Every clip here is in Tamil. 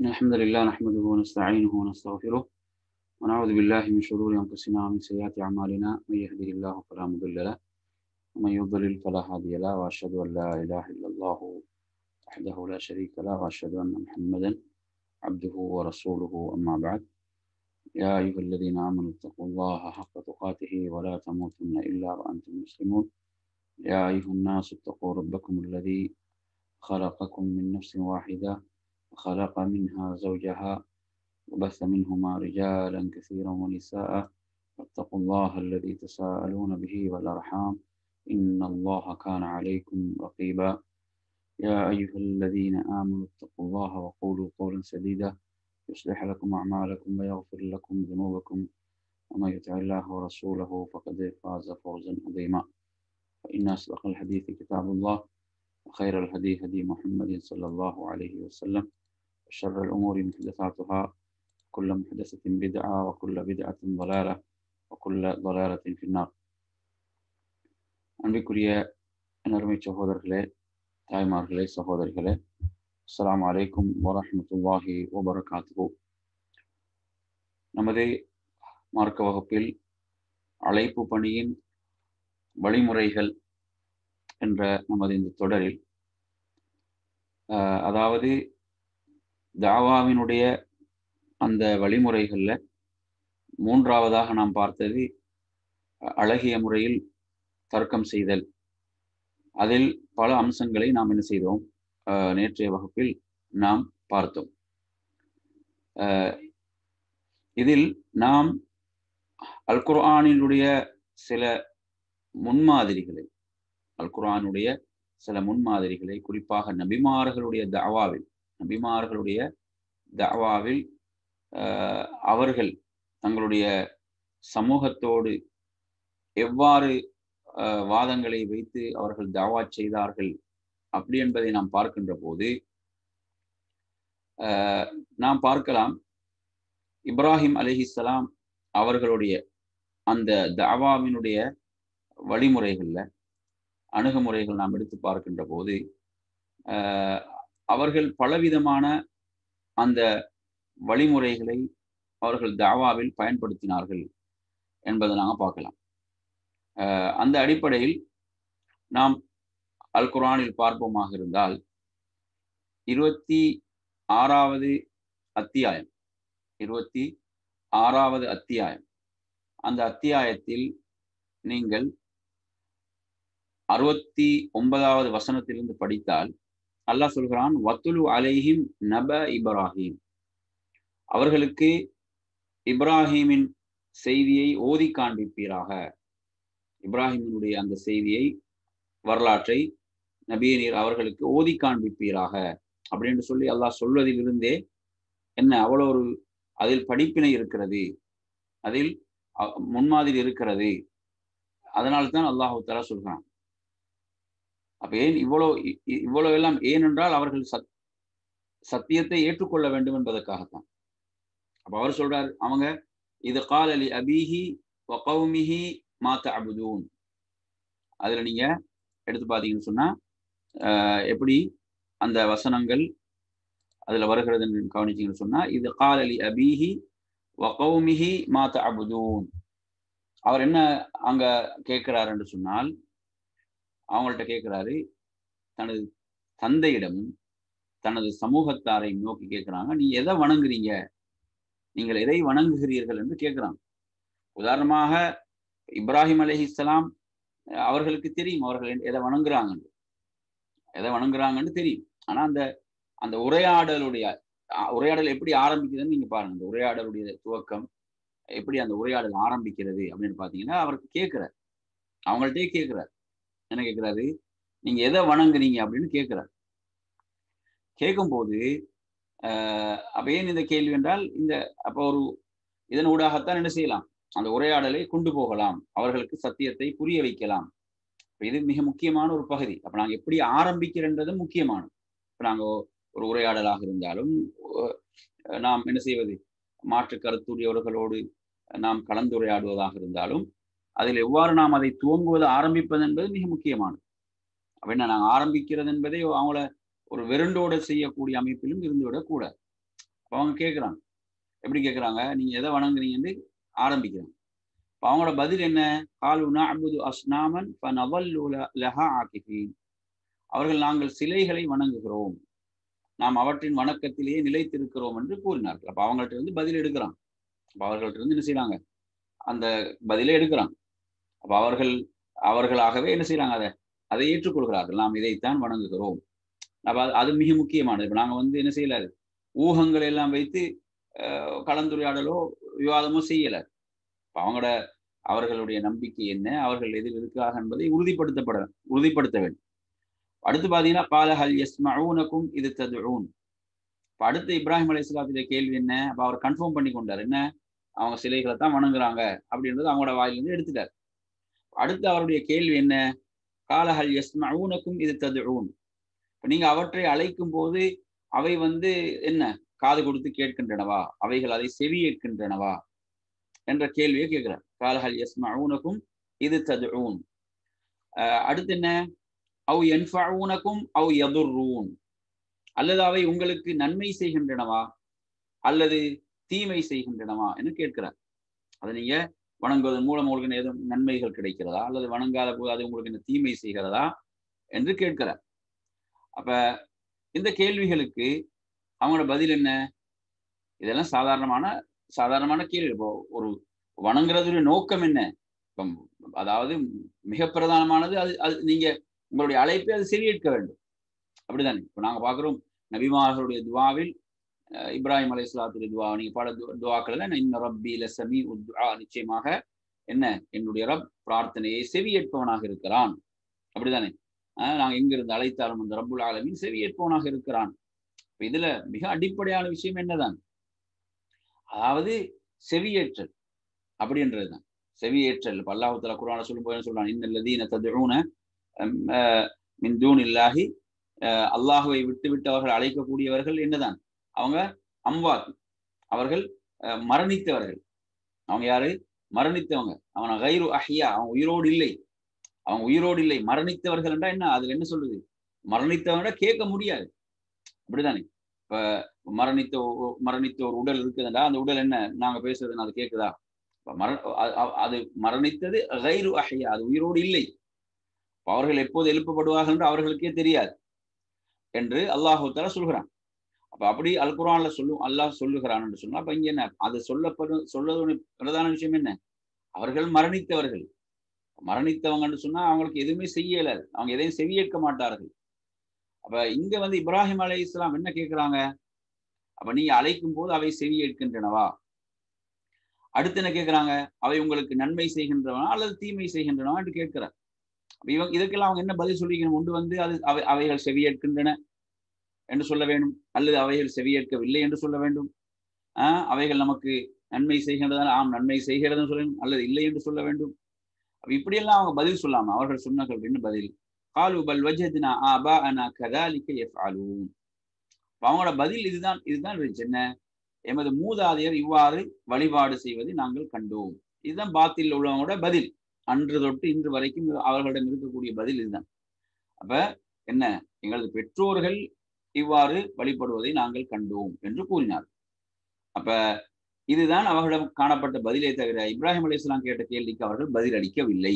الحمد لله نحمده ونستعينه ونستغفره ونعوذ بالله من شرور أنفسنا ومن سيئات أعمالنا من يهده الله فلا مضل له ومن يضلل فلا هادي له وأشهد أن لا إله إلا الله وحده لا شريك له وأشهد أن محمدا عبده ورسوله أما بعد يا أيها الذين آمنوا اتقوا الله حق تقاته ولا تموتن إلا وأنتم مسلمون يا أيها الناس اتقوا ربكم الذي خلقكم من نفس واحدة وخلق منها زوجها وبث منهما رجالا كثيرا ونساء واتقوا الله الذي تساءلون به والأرحام إن الله كان عليكم رقيبا يا أيها الذين آمنوا اتقوا الله وقولوا قولا سديدا يصلح لكم أعمالكم ويغفر لكم ذنوبكم ومن يطع الله ورسوله فقد فاز فوزا عظيما فإن أصدق الحديث كتاب الله وخير الهدي هدي محمد صلى الله عليه وسلم وشر الأمور محدثاتها كل محدثة بدعة وكل بدعة ضلالة وكل ضلالة في النار. அன்பிற்குரிய அருமை சகோதரர்களே, தாய்மார்களே, சகோதரிகளே, அஸ்ஸலாமு அலைக்கும் வரஹ்மத்துல்லாஹி வபரகாத்துஹு. நமது மார்க்க வகுப்பில் அழைப்பு பணியின் வழிமுறைகள் என்ற நமது இந்த தொடரில் அதாவது தாவாவினுடைய அந்த வழிமுறைகளில் மூன்றாவதாக நாம் பார்த்தது அழகிய முறையில் தர்க்கம் செய்தல். அதில் பல அம்சங்களை நாம் என்ன செய்தோம், நேற்றைய வகுப்பில் நாம் பார்த்தோம். இதில் நாம் அல் குர்ஆனினுடைய சில முன்மாதிரிகளை குறிப்பாக நபிமார்களுடைய தஅவாவில் அவர்கள் தங்களுடைய சமூகத்தோடு எவ்வாறு வாதங்களை வைத்து அவர்கள் தஅவா செய்தார்கள் அப்படி என்பதை நாம் பார்க்கின்ற போது நாம் பார்க்கலாம், இப்ராஹிம் அலைஹிஸ்ஸலாம் அவர்களுடைய அந்த தஅவாவினுடைய வழிமுறைகள்ல அணுகுமுறைகள் நாம் எடுத்து பார்க்கின்ற போது அவர்கள் பலவிதமான அந்த வழிமுறைகளை அவர்கள் தஅவாவில் பயன்படுத்தினார்கள் என்பதை நாங்கள் பார்க்கலாம். அந்த அடிப்படையில் நாம் அல் குர்ஆனில் பார்ப்போமாக இருந்தால் 26வது அத்தியாயம் அந்த அத்தியாயத்தில் நீங்கள் 69வது வசனத்திலிருந்து படித்தால் அல்லாஹ் சொல்கிறான், வத்துலு அலைஹிம் நப இப்ராஹிம், அவர்களுக்கு இப்ராஹிமின் செய்தியை ஓதி காண்பிப்பீராக. இப்ராஹிமினுடைய அந்த செய்தியை, வரலாற்றை நபியே நீர் அவர்களுக்கு ஓதி காண்பிப்பீராக அப்படின்னு சொல்லி அல்லாஹ் சொல்வதிலிருந்தே என்ன அவ்வளோ ஒரு அதில் படிப்பினை இருக்கிறது, அதில் முன்மாதிரி இருக்கிறது. அதனால்தான் அல்லாஹ் தஆலா சொல்கிறான். அப்ப ஏன் இவ்வளவு எல்லாம் ஏனென்றால் அவர்கள் சத்தியத்தை ஏற்றுக்கொள்ள வேண்டும் என்பதற்காகத்தான். அப்ப அவர் சொல்றார், அவங்க இது கால லி அபீஹி வ கௌமிஹி மா தஅபுதூன். அதுல நீங்க எடுத்து பார்த்தீங்கன்னு சொன்னா எப்படி அந்த வசனங்கள் அதுல வருகிறதுன்னு கவனிச்சீங்கன்னு சொன்னா, இது கால லி அபீஹி வ கௌமிஹி மா தஅபுதூன். அவர் என்ன அங்க கேட்கிறார் என்று சொன்னால், அவங்கள்ட்ட கேட்கிறாரு, தனது தந்தையிடமும் தனது சமூகத்தாரை நோக்கி கேட்கிறாங்க, நீ எதை வணங்குறீங்க, நீங்கள் எதை வணங்குகிறீர்கள் என்று கேட்கிறாங்க. உதாரணமாக இப்ராஹிம் அலைஹிஸ்ஸலாம் அவர்களுக்கு தெரியும் அவர்கள் எதை வணங்குறாங்கன்னு தெரியும். ஆனா அந்த உரையாடல் எப்படி ஆரம்பிக்குதுன்னு நீங்க பாருங்க. அந்த உரையாடலுடைய துவக்கம் எப்படி அந்த உரையாடல் ஆரம்பிக்கிறது அப்படின்னு பாத்தீங்கன்னா, அவருக்கு கேட்கிறார், அவங்கள்ட்டே கேட்கிறார். என்ன கேட்கிறாரு, நீங்க எதை வணங்குறீங்க அப்படின்னு கேட்கிறார். கேட்கும்போது அப்ப ஏன் இந்த கேள்வி என்றால், அப்போ இதன் ஊடாகத்தான் என்ன செய்யலாம், அந்த உரையாடலை கொண்டு போகலாம், அவர்களுக்கு சத்தியத்தை புரிய வைக்கலாம். இது மிக முக்கியமான ஒரு பகுதி. அப்ப நாங்க எப்படி ஆரம்பிக்கிறன்றது முக்கியமானது. இப்ப நாங்க ஒரு உரையாடலாக இருந்தாலும் நாம் என்ன செய்வது, மாற்று கருத்துடையவர்களோடு நாம் கலந்துரையாடுவதாக இருந்தாலும் அதில் எவ்வாறு நாம் அதை துவங்குவது ஆரம்பிப்பது என்பது மிக முக்கியமானது. அப்ப என்ன, நாங்கள் ஆரம்பிக்கிறது என்பதை அவங்கள ஒரு வெறுண்டோட செய்யக்கூடிய அமைப்பிலும் இருந்துவிடக்கூடாது. அவங்க கேட்குறாங்க, எப்படி கேட்குறாங்க, நீங்க எதை வணங்குறீங்கன்னு ஆரம்பிக்கிறாங்க. அவங்களோட பதில் என்ன? காலு நஅபுது அஸ்னாமன் ஃபனவல்லு லஹா ஆகிஃபீன். அவர்கள் நாங்கள் சிலைகளை வணங்குகிறோம், நாம் அவற்றின் வணக்கத்திலேயே நிலைத்திருக்கிறோம் என்று கூறினார்கள். அப்ப அவங்கள்ட்ட இருந்து பதில் எடுக்கிறான். அப்ப அவர்கள்ட்ட இருந்து என்ன செய்யறாங்க? அந்த பதிலை எடுக்கிறாங்க. அப்ப அவர்களாகவே என்ன செய்யறாங்க? அதை ஏற்றுக்கொள்கிறார்கள். நாம் இதைத்தான் வணங்குகிறோம். அப்ப அது மிக முக்கியமானது. இப்ப நாங்க என்ன செய்யல, ஊகங்களை எல்லாம் வைத்து கலந்துரையாடலோ விவாதமோ செய்யல. அவர்களுடைய நம்பிக்கை என்ன, அவர்கள் எதில் இருக்கிறார்கள் என்பதை உறுதிப்படுத்த வேண்டும். அடுத்து பாத்தீங்கன்னா, கால ஹல் யஸ்மஊனகும் இது ததுஊன். அடுத்து இப்ராஹிம் அலைஹிஸ்ஸலாத்துடைய கேள்வி என்ன? அப்ப அவர் கன்ஃபார்ம் பண்ணி கொண்டார். என்ன? அவங்க சிலைகளை தான் வணங்குறாங்க அப்படின்றது அவங்களோட வாயிலிருந்து எடுத்துட்டார். அடுத்து அவருடைய கேள்வி என்ன? கால ஹல் யஸ்மஊனகும் இது ததுஊன். நீங்க அவற்றை அழைக்கும் போது அவை என்ன காது கொடுத்து கேட்கின்றனவா, அவைகள் அதை செவியேற்கின்றனவா என்ற கேள்வியை கேட்கிறார். கால ஹல் யஸ்மஊனகும் இது ததுஊன். அடுத்து என்ன? அவ் யன்ஃபஊனகும் அவ் யதுர்ரூன். அல்லது அவை உங்களுக்கு நன்மை செய்கின்றனவா அல்லது தீமை செய்கின்றனவா என்று கேட்கிறார். அதை நீங்க வணங்குவதன் மூலம் உங்களுக்கு ஏதும் நன்மைகள் கிடைக்கிறதா அல்லது வணங்காத போது அது உங்களுக்கு என்ன தீமை செய்கிறதா என்று கேட்கிறார். அப்ப இந்த கேள்விகளுக்கு அவங்களோட பதில் என்ன? இதெல்லாம் சாதாரணமான கேள்வி. இப்போ ஒரு வணங்குறதுடைய நோக்கம் என்ன? அதாவது மிக பிரதானமானது அது நீங்க உங்களுடைய அழைப்பை அது செவியேற்க வேண்டும், அப்படிதானே? இப்போ நாங்க பார்க்கிறோம் நபிமார்களுடைய துவாவில் இப்ராஹிம் அலைஹிஸ்ஸலாத்துடைய துவா நீங்க பாட துவாக்கள் இன்ன ரப்பி லஸமீஉ துஆ, நிச்சயமாக என்ன என்னுடைய ரப் பிரார்த்தனையை செவியேற்பவனாக இருக்கிறான், அப்படிதானே? நாங்க எங்கிருந்து அழைத்தாலும் அந்த ரப்புல் ஆலமீன் செவியேற்பவனாக இருக்கிறான். இதுல மிக அடிப்படையான விஷயம் என்னதான்? அதாவது செவியேற்றல் அப்படின்றதுதான். செவியேற்றல் அல்லாஹ் தஆலா குர்ஆன்ல சொல்லும்போது சொல்றான், இன்னல்லதீன ததுஊன மின் தூனில்லாஹி, அல்லாஹுவை விட்டு அவர்கள் அழைக்கக்கூடியவர்கள் என்னதான்? அவங்க அம்வாத், அவர்கள் மரணித்தவர்கள். அவங்க யாரு? மரணித்தவங்க. அவன கைரு அஹ்யா, அவங்க உயிரோடு இல்லை. அவங்க உயிரோடு இல்லை. மரணித்தவர்கள் என்றா என்ன? அதுல என்ன சொல்லுது? மரணித்தவங்க கேட்க முடியாது, அப்படிதானே? இப்ப மரணித்த ஒரு உடல் இருக்குதுண்டா, அந்த உடல் என்ன நாங்க பேசுறது அது கேட்குதா? அது மரணித்தது கைரு அஹ்யா, அது உயிரோடு இல்லை. அவர்கள் எப்போது எழுப்பப்படுவார்கள் என்று அவர்களுக்கே தெரியாது என்று அல்லாஹ் தஆலா சொல்கிறான். அப்ப அப்படி அல் குர்ஆன்ல அல்லாஹ் சொல்லுகிறான் என்று சொன்னா, அப்ப இங்க என்ன அது சொல்லக்கூடிய பிரதான விஷயம் என்ன? அவர்கள் மரணித்தவர்கள். மரணித்தவங்கன்னு சொன்னா அவங்களுக்கு எதுவுமே செய்யலாது, அவங்க எதையும் செவியேற்க மாட்டார்கள். அப்ப இங்க இப்ராஹிம் அலைஹிஸ்ஸலாம் என்ன கேட்கிறாங்க? அப்ப நீங்க அழைக்கும் போது அவை செவியேற்கின்றனவா? அடுத்து என்ன கேட்கிறாங்க? அவை உங்களுக்கு நன்மை செய்கின்றனவா அல்லது தீமை செய்கின்றனவா என்று கேட்கிறார். இதுக்கெல்லாம் அவங்க என்ன பதில் சொல்லிக்கணும்? ஒன்று அது அவைகள் செவியேற்கின்றன என்று சொல்ல வேண்டும், அல்லது அவைகள் செவியேற்கவில்லை என்று சொல்ல வேண்டும். அவைகள் நமக்கு நன்மை செய்கின்றதா? ஆம் நன்மை செய்கிறதுன்னு சொல்ல வேண்டும், அல்லது இல்லை என்று சொல்ல வேண்டும். இப்படியெல்லாம் அவங்க பதில் சொல்லாம அவர்கள் சொன்னார்கள் என்ன பதில்? காலு பல் வஜத்னா ஆபாஅனா கதாலிக யஃஅலூன். அவங்களோட பதில் இதுதான் இருந்துச்சு. என்ன? எமது மூதாதையர் இவ்வாறு வழிபாடு செய்வதை நாங்கள் கண்டோம். இதுதான் பாத்தில் உள்ளவங்களோட பதில். அன்று தொட்டு இன்று வரைக்கும் அவர்களிடம் இருக்கக்கூடிய பதில் இதுதான். அப்ப என்ன? எங்களது பெற்றோர்கள் இவ்வாறு வழிபடுவதை நாங்கள் கண்டோம் என்று கூறினார். அப்ப இதுதான் அவர்களிடம் காணப்பட்ட பதிலே தவிர இப்ராஹிம் அலைஹிஸ்ஸலாம் கேட்ட கேள்விக்கு அவர்கள் பதில் அளிக்கவில்லை.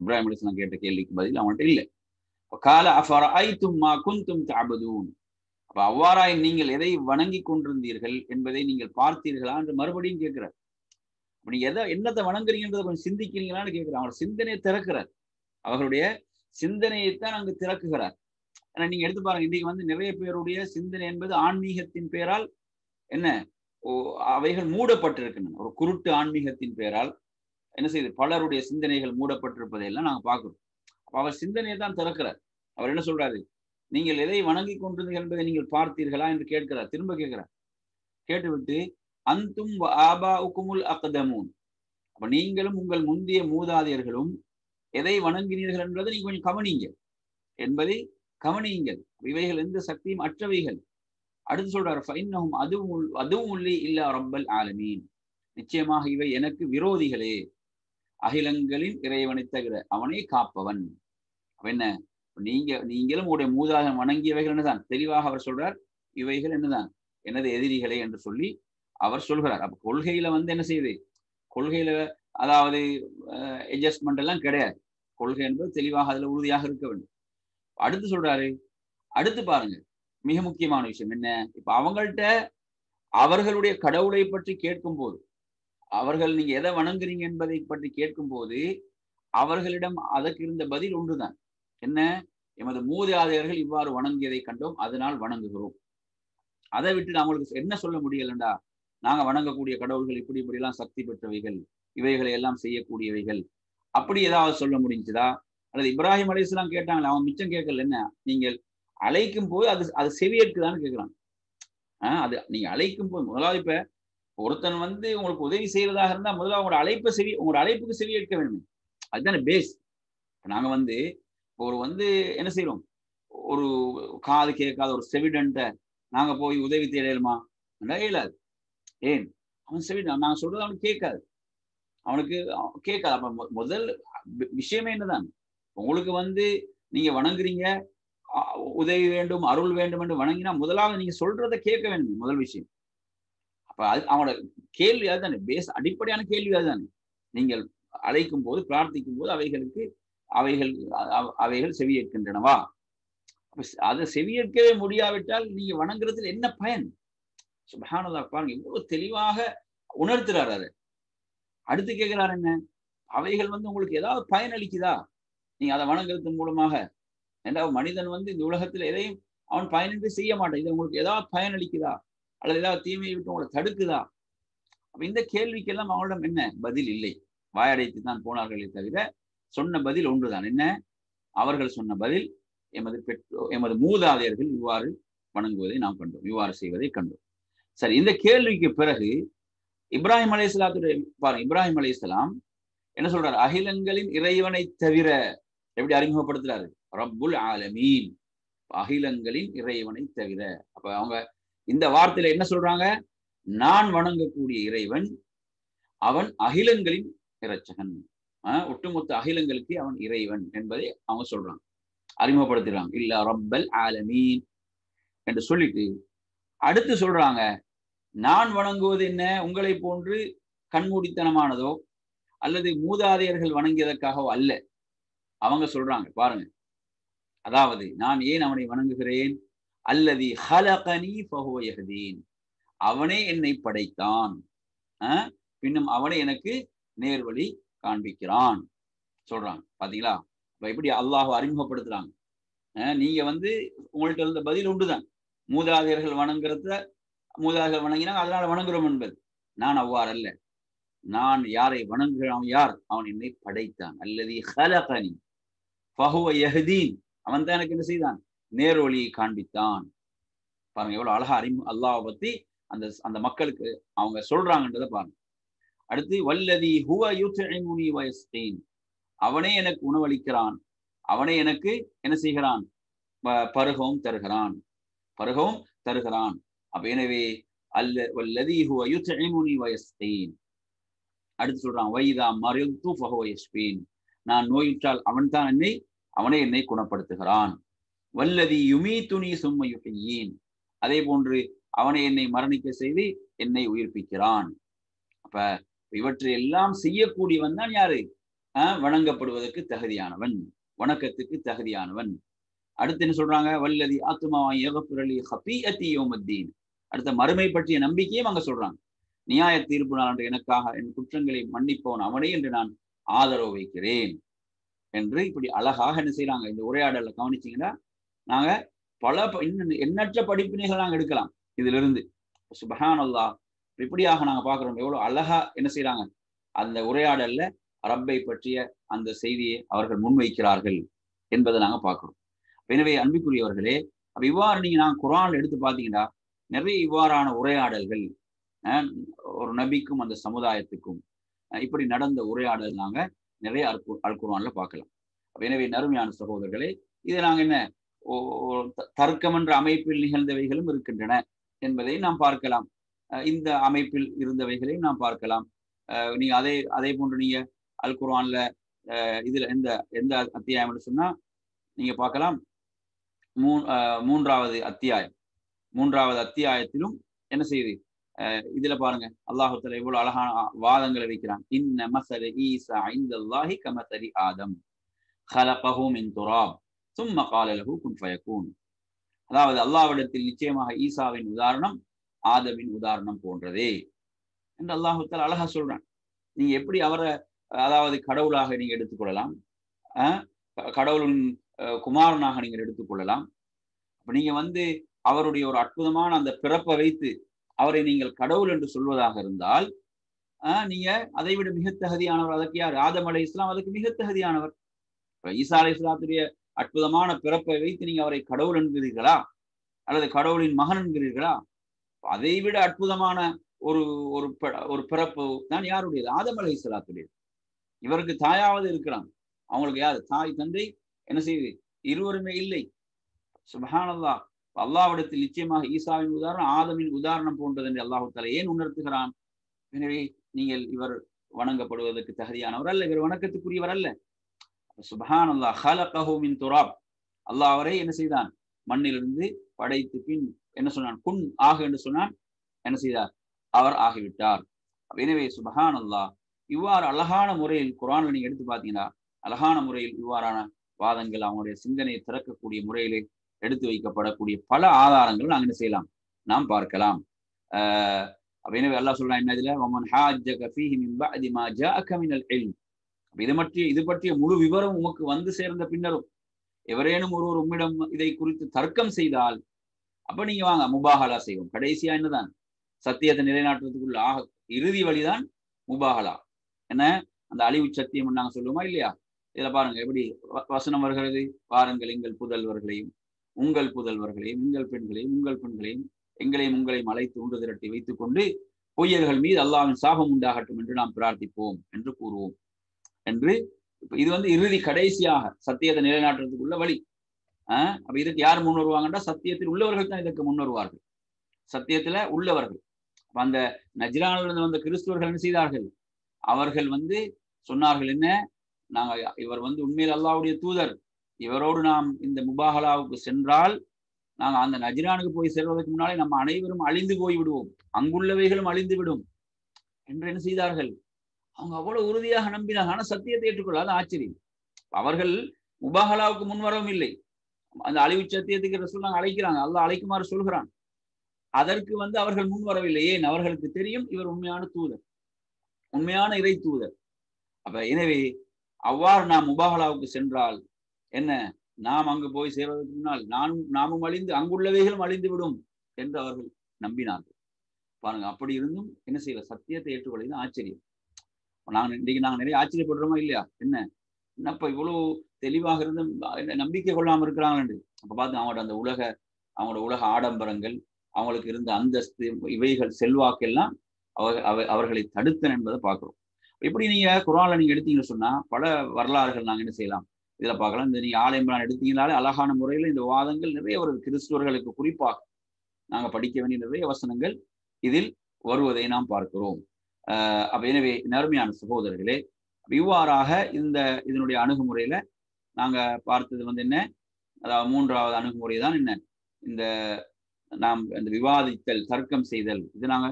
இப்ராஹிம் அலைஹிஸ்ஸலாம் கேட்ட கேள்விக்கு பதில் அவங்கள்ட்ட இல்லை. கால அஃபரஐதும் மா குன்தும் தஅபுதூன். அப்ப அவ்வாறாய் நீங்கள் எதை வணங்கி கொண்டிருந்தீர்கள் என்பதை நீங்கள் பார்த்தீர்களா என்று மறுபடியும் கேட்கிறார். அப்ப நீங்க என்னத்தை வணங்குறீங்கன்றதை கொஞ்சம் சிந்திக்கிறீங்களான்னு கேட்கிறார். அவங்களோட சிந்தனையை திறக்கிறார். அவர்களுடைய சிந்தனையைத்தான் அங்கு திறக்குகிறார். ஆனா நீங்க எடுத்து பாருங்க, இன்னைக்கு நிறைய பேருடைய சிந்தனை என்பது ஆன்மீகத்தின் பெயரால் என்ன அவைகள் மூடப்பட்டிருக்கின்றன. ஒரு குருட்டு ஆன்மீகத்தின் பெயரால் என்ன செய்யுது? பலருடைய சிந்தனைகள் மூடப்பட்டிருப்பதையெல்லாம் நாங்க பார்க்கிறோம். அப்ப அவர் சிந்தனையை தான் திறக்கிறார். அவர் என்ன சொல்றாரு? நீங்கள் எதை வணங்கி கொண்டிருந்தீர்கள் என்பதை நீங்கள் பார்த்தீர்களா என்று கேட்கிறார். திரும்ப கேட்கிறார். கேட்டுவிட்டு அந்தும் ஆபாஉகுமுல் அக்தமூன். அப்ப நீங்களும் உங்கள் முந்தைய மூதாதையர்களும் எதை வணங்கினீர்கள் என்பதை நீங்க கொஞ்சம் கவனிங்க என்பதை கவனியுங்கள். இவைகள் எந்த சக்தியும் அற்றவைகள். அடுத்து சொல்றாரு, ஃபைன்னஹும் அதுவும் உள்ளி இல்லா ரப்பல் ஆலமீன். நிச்சயமாக இவை எனக்கு விரோதிகளே, அகிலங்களின் இறைவனை தவிர அவனே காப்பவன். என்ன? நீங்களும் உடைய மூதாதையர் வணங்கியவைகள் என்னதான் தெளிவாக அவர் சொல்றார். இவைகள் என்னதான் எனது எதிரிகளே என்று சொல்லி அவர் சொல்கிறார். அப்ப கொள்கையில வந்து என்ன செய்யுது, கொள்கையில அதாவது அட்ஜஸ்ட்மெண்ட் எல்லாம் கிடையாது. கொள்கை என்பது தெளிவாக அதுல உறுதியாக இருக்க வேண்டும். அடுத்து சொல்றாரு, அடுத்து பாருங்க, மிக முக்கியமான விஷயம் என்ன, இப்ப அவங்கள்ட்ட அவர்களுடைய கடவுளை பற்றி கேட்கும் போது, அவர்கள் நீங்க எதை வணங்குறீங்க என்பதை பற்றி கேட்கும் போது அவர்களிடம் அதற்கு இருந்த பதில் ஒன்றுதான். என்ன, எமது மூதாதையர்கள் இவ்வாறு வணங்கியதை கண்டோம், அதனால் வணங்குகிறோம். அதை விட்டு அவங்களுக்கு என்ன சொல்ல முடியலண்டா, நாங்க வணங்கக்கூடிய கடவுள்கள் இப்படி இப்படி எல்லாம் சக்தி பெற்றவைகள், இவைகளை எல்லாம் செய்யக்கூடியவைகள், அப்படி ஏதாவது சொல்ல முடிஞ்சுதா? அல்லது இப்ராஹிம் அலைஹிஸ்ஸலாம் கேட்டாங்களே, அவன் மிச்சம் கேட்கல, என்ன நீங்கள் அழைக்கும் போது அது செவியேற்குதான்னு கேட்கிறான். அது நீங்க அழைக்கும் போது முதலாவது, இப்ப ஒருத்தன் வந்து உங்களுக்கு உதவி செய்யறதாக இருந்தா முதல்ல உங்களோட அழைப்புக்கு செவி ஏற்க வேண்டும். அதுதானே பேஸ். நாங்க வந்து ஒரு வந்து என்ன செய்யறோம், ஒரு காது கேட்காத ஒரு செவிடன்ட்ட நாங்க போய் உதவி தேடலுமா? இயலாது. ஏன், அவன் செவிடன், நாங்க சொல்றது அவனுக்கு கேட்காது, அவனுக்கு கேட்காது. அப்ப முதல் விஷயமே என்னதான், உங்களுக்கு வந்து நீங்க வணங்குறீங்க, உதவி வேண்டும், அருள் வேண்டும் என்று வணங்கினா முதலாவது நீங்க சொல்றதை கேட்க வேண்டும், முதல் விஷயம். அப்ப அது அவனோட கேள்வி அதுதானே, பேஸ் அடிப்படையான கேள்வி அதுதானே. நீங்கள் அழைக்கும் போது, பிரார்த்திக்கும் போது அவைகள் செவியேற்கின்றனவா? அதை செவியேற்கவே முடியாவிட்டால் நீங்க வணங்குறதுல என்ன பயன்? சுப்ஹானல்லாஹ், பாருங்க இவ்வளவு தெளிவாக உணர்த்துறாரு. அதை அடுத்து கேட்கிறாரு, என்ன, அவைகள் வந்து உங்களுக்கு ஏதாவது பயன் அளிக்குதா நீங்க அதை வணங்குறது மூலமாக? ஏதாவது மனிதன் வந்து இந்த உலகத்துல எதையும் அவன் பயனின்றி செய்ய மாட்டான். இது உங்களுக்கு ஏதாவது பயன் அளிக்குதா, அல்லது ஏதாவது தீமையை விட்டு உங்களை தடுக்குதா? அப்ப இந்த கேள்விக்கெல்லாம் அவங்களிடம் என்ன பதில் இல்லை, வாயடைத்து தான் போனார்களே தவிர சொன்ன பதில் ஒன்றுதான். என்ன, அவர்கள் சொன்ன பதில், எமது மூதாதையர்கள் இவ்வாறு வணங்குவதை நாம் கண்டோம், இவ்வாறு செய்வதை கண்டோம். சரி, இந்த கேள்விக்கு பிறகு இப்ராஹிம் அலைஹிஸ்ஸலாத்துடைய பாருங்க, இப்ராஹிம் அலைஹிஸ்ஸலாம் என்ன சொல்றாரு, அகிலங்களின் இறைவனை தவிர. எப்படி அறிமுகப்படுத்துறாரு, ரப்புல் ஆலமீன், அகிலங்களின் இறைவனை தவிர. அப்ப அவங்க இந்த வார்த்தையில என்ன சொல்றாங்க, நான் வணங்கக்கூடிய இறைவன் அவன் அகிலங்களின் இரட்சகன், ஒட்டுமொத்த அகிலங்களுக்கு அவன் இறைவன் என்பதை அவங்க சொல்றாங்க, அறிமுகப்படுத்துறாங்க. இல்ல ரப்பல் ஆலமீன் என்று சொல்லிட்டு அடுத்து சொல்றாங்க, நான் வணங்குவது என்ன உங்களை போன்று கண்மூடித்தனமானதோ அல்லது மூதாதையர்கள் வணங்கியதற்காகவோ அல்ல. அவங்க சொல்றாங்க பாருங்க, அதாவது நான் ஏன் அவனை வணங்குகிறேன், அல்லதி ஹலகனி ஃபஹுவ யஹ்தீன், அவனே என்னை படைத்தான், பின்னும் அவனே எனக்கு நேர்வழி காண்பிக்கிறான் சொல்றாங்க. பாத்தீங்களா, இப்படி அல்லாஹ் அறிமுகப்படுத்துறாங்க. நீங்க வந்து உங்கள்ட்ட இருந்த பதில் ஒன்றுதான், மூதாதையர்கள் மூதாதையர்கள் வணங்கினாங்க அதனால வணங்குறோம் என்பது. நான் அவ்வாறு அல்ல, நான் யாரை வணங்குகிறான், யார், அவன் என்னை படைத்தான். அல்லதி ஹலகனி ஃபஹுவ யஹ்தீன், அவன் தான் எனக்கு என்ன செய்தான், நேர்வழியை காண்பித்தான். பாருங்க எவ்வளவு அழகா அல்லாஹ் பத்தி அந்த மக்களுக்கு அவங்க சொல்றாங்கன்றதை பாருங்க. அடுத்து, வல்லதி ஹுவ யுத்இமுனி வ யஸ்கீன், அவனே எனக்கு உணவளிக்கிறான், அவனே எனக்கு என்ன செய்கிறான், பருகவும் தருகிறான். அப்ப எனவே வல்லதி ஹுவ யுத்இமுனி வ யஸ்கீன். அடுத்து சொல்றான், வைதா மரிது ஃபஹுவ யஷ்பீன், நான் நோயுற்றால் அவனே என்னை குணப்படுத்துகிறான். வல்லதி யுமீதுனி சும்ம யுஹ்யீன், அதே போன்று அவனை என்னை மரணிக்க செய்து என்னை உயிர்ப்பிக்கிறான். அப்ப இவற்றை எல்லாம் செய்யக்கூடியவன் தான் யாரு, வணங்கப்படுவதற்கு தகுதியானவன், வணக்கத்துக்கு தகுதியானவன். அடுத்து என்ன சொல்றாங்க, வல்லதி ஆத்துமா யக்ஃபிரலி ஹதீஅத்தி யௌமத்தீன், அடுத்த மறுமை பற்றிய நம்பிக்கையும் அங்க சொல்றாங்க. நியாய தீர்ப்பு நாள் என்று எனக்காக என் குற்றங்களை மன்னிப்பவன் அவனே என்று நான் ஆதரவு வைக்கிறேன் என்று இப்படி அழகாக என்ன செய்யறாங்க. இந்த உரையாடல கவனிச்சீங்கன்னா நாங்க பல எண்ணற்ற படிப்பினைகள் நாங்க எடுக்கலாம் இதுல இருந்து. சுப்ஹானல்லாஹ், இப்படியாக நாங்க பாக்குறோம் எவ்வளவு அழகா என்ன செய்யறாங்க, அந்த உரையாடல்ல ரப்பை பற்றிய அந்த செய்தியை அவர்கள் முன்வைக்கிறார்கள் என்பதை நாங்க பார்க்கிறோம். எனவே அன்பிற்குரியவர்களே, அப்ப இவ்வாறு நாங்க குர்ஆன் எடுத்து பாத்தீங்கன்னா நிறைய இவ்வாறான உரையாடல்கள், ஒரு நபிக்கும் அந்த சமுதாயத்துக்கும் இப்படி நடந்த உரையாடல் நாங்க நிறைய அல் குர்ஆன்ல பார்க்கலாம். எனவே நறுமையான சகோதரர்களே, இதை நாங்க என்ன தர்க்கம் என்ற அமைப்பில் நிகழ்ந்தவைகளும் இருக்கின்றன என்பதை நாம் பார்க்கலாம், இந்த அமைப்பில் இருந்தவைகளையும் நாம் பார்க்கலாம். நீங்க அதே போன்று நீங்க அல் குர்ஆன்ல இதுல எந்த அத்தியாயம் சொன்னா நீங்க பார்க்கலாம், மூன்றாவது அத்தியாயத்திலும் என்ன செய்யுது? இதுல பாருங்க, அல்லாஹு தஆலா எவ்வளவு அழகான வாதங்களை வைக்கிறான். இன்ன மஸல ஈசா இன்தல்லாஹி கமஸலி ஆதம் ஹலகஹு மின் துராப் சும்ம கால லஹு குன் ஃபயகூன். அதாவது அல்லாஹ்விடத்தில் நிச்சயமாக ஈசாவின் உதாரணம் ஆதமின் உதாரணம் போன்றதே என்று அல்லாஹு தஆலா அழகா சொல்றான். நீங்க எப்படி அவரை அதாவது கடவுளாக நீங்க எடுத்துக்கொள்ளலாம், கடவுளின் குமாரனாக நீங்கள் எடுத்துக்கொள்ளலாம். அப்ப நீங்க வந்து அவருடைய ஒரு அற்புதமான அந்த பிறப்பை வைத்து அவரை நீங்கள் கடவுள் என்று சொல்வதாக இருந்தால், நீங்க அதை விட மிக தகுதியானவர் அதற்கு யார்? ஆதம் அலைஹிஸ்ஸலாம் அதுக்கு மிக தகுதியானவர். ஈசா அலைஹிஸ்ஸலாத்துடைய அற்புதமான பிறப்பை வைத்து நீங்க அவரை கடவுள் என்கிறீர்களா அல்லது கடவுளின் மகன் என்கிறீர்களா? அதை விட அற்புதமான ஒரு ஒரு பிறப்பு தான் யாருடையது? ஆதம் அலைஹிஸ்ஸலாத்துடையது. இவருக்கு தாயாவது இருக்கிறான். அவங்களுக்கு யாரு? தாய் தந்தை என்ன செய்யுது? இருவருமே இல்லை. சுப்ஹானல்லாஹ். அல்லாஹ்விடத்தில் நிச்சயமாக ஈசாவின் உதாரணம் ஆதமின் உதாரணம் போன்றது என்று அல்லாஹ் தஆலா ஏன் உணர்த்துகிறான்? எனவே நீங்கள் இவர் வணங்கப்படுவதற்கு தகுதியானவர் அல்ல, இவர் வணக்கத்துக்குரியவர் அல்ல. சுப்ஹானல்லாஹ். ஹலகஹு மின் துராப். அல்லாஹ் அவரை என்ன செய்தான்? மண்ணிலிருந்து படைத்து பின் என்ன சொன்னான்? குன் ஆக என்று சொன்னான். என்ன செய்தார்? அவர் ஆகிவிட்டார். எனவே சுப்ஹானல்லாஹ். இவ்வாறு அழகான முறையில் குர்ஆன்ல நீங்க எடுத்து பார்த்தீங்கன்னா அழகான முறையில் இவ்வாறான வாதங்கள் அவங்களுடைய சிந்தனையை திறக்கக்கூடிய முறையிலே எடுத்து வைக்கப்படக்கூடிய பல ஆதாரங்கள் நாங்கள் என்ன செய்யலாம்? நாம் பார்க்கலாம். எனவே அல்லாஹ் சொல்றான் என்ன இதுல? வமன் ஹாஜ்ஜக ஃபீஹி மின் பஅதி மா ஜாஅக மினல் இல்ம். இது பற்றிய முழு விவரம் உமக்கு வந்து சேர்ந்த பின்னரும் எவரேனும் ஒருவர் உம்மிடம் இதை குறித்து தர்க்கம் செய்தால் அப்ப நீங்க வாங்க முபாஹலா செய்வோம். கடைசியா என்னதான்? சத்தியத்தை நிலைநாட்டுறதுக்குள்ள இறுதி வழிதான் முபாஹலா. என்ன? அந்த அழிவு சத்தியம் நாங்க சொல்லுவோமா இல்லையா? இதுல பாருங்க எப்படி வசனம் வருகிறது. வாருங்கள் எங்கள் புதல்வர்களையும் உங்கள் புதல்வர்களையும் எங்கள் பெண்களையும் உங்கள் பெண்களையும் எங்களையும் உங்களையும் அழைத்து ஒன்று திரட்டி வைத்துக் கொண்டு பொய்யர்கள் மீது அல்லாஹ்வின் சாபம் உண்டாகட்டும் என்று நாம் பிரார்த்திப்போம் என்று கூறுவோம் என்று. இது வந்து இறுதி கடைசியாக சத்தியத்தை நிலைநாட்டுறதுக்குள்ள வழி. அப்ப இதுக்கு யார் முன் வருவாங்கன்னா சத்தியத்தில் உள்ளவர்கள் தான் இதற்கு முன் வருவார்கள். சத்தியத்துல உள்ளவர்கள். அந்த நஜ்ரானிலிருந்து வந்த கிறிஸ்துவர்கள் என்ன செய்தார்கள்? அவர்கள் வந்து சொன்னார்கள் என்ன? நாங்க இவர் வந்து உண்மையில் அல்லாஹ்வுடைய தூதர், இவரோடு நாம் இந்த முபாஹலாவுக்கு சென்றால் நாங்க அந்த நஜ்ரானுக்கு போய் செல்வதற்கு முன்னாலே நம்ம அனைவரும் அழிந்து போய் விடுவோம், அங்குள்ளவைகளும் அழிந்து விடும் என்று என்ன செய்தார்கள்? அவங்க அவ்வளவு உறுதியாக நம்பினாங்க. ஆனா சத்தியத்தை ஏற்றுக்கொள்ளாத ஆச்சரியம். அவர்கள் முபாஹலாவுக்கு முன்வரவும் இல்லை. அந்த அழிவு சத்தியத்துக்கு ரசூலுல்லாஹ் அழைக்கிறாங்க, அல்லாஹ் அழைக்குமாறு சொல்கிறான். அதற்கு வந்து அவர்கள் முன் வரவில்லை. ஏன்? அவர்களுக்கு தெரியும் இவர் உண்மையான தூதர், உண்மையான இறை தூதர். அப்ப எனவே அவ்வாறு நாம் முபாஹலாவுக்கு சென்றால் என்ன? நாம் அங்கு போய் சேர்வதற்கு முன்னால் நாமும் அழிந்து அங்குள்ளவைகளும் அழிந்து விடும் என்று அவர்கள் நம்பினார்கள். பாருங்க, அப்படி இருந்தும் என்ன செய்யல? சத்தியத்தை ஏற்றுக்கொள்ள ஆச்சரியம். இன்னைக்கு நாங்க நிறைய ஆச்சரியப்படுறோமா இல்லையா? என்னப்ப இவ்வளவு தெளிவாக இருந்து நம்பிக்கை கொள்ளாம இருக்கிறாங்க. அப்ப பார்த்து அவங்களோட உலக ஆடம்பரங்கள், அவங்களுக்கு இருந்த அந்தஸ்து, இவைகள் செல்வாக்கெல்லாம் அவர்களை தடுத்தன என்பதை பார்க்கிறோம். இப்படி நீங்க குர்ஆன்ல நீங்க எடுத்தீங்கன்னு சொன்னா பல வரலாறுகள் நாங்க என்ன செய்யலாம் இதுல பார்க்கலாம். இந்த நீங்க ஆல இம்ரான் எடுத்தீங்கனாலே அழகான முறையில இந்த வாதங்கள் நிறைய வருது. கிறிஸ்துவர்களுக்கு குறிப்பாக நாங்க படிக்க வேண்டிய நிறைய வசனங்கள் இதில் வருவதை நாம் பார்க்கிறோம். அப்ப எனவே நேர்மையான சகோதரர்களே, இவ்வாறாக இதனுடைய அணுகுமுறையில நாங்க பார்த்தது வந்து என்ன? அதாவது மூன்றாவது அணுகுமுறை தான் என்ன? நாம் இந்த விவாதித்தல், தர்க்கம் செய்தல். இது நாங்க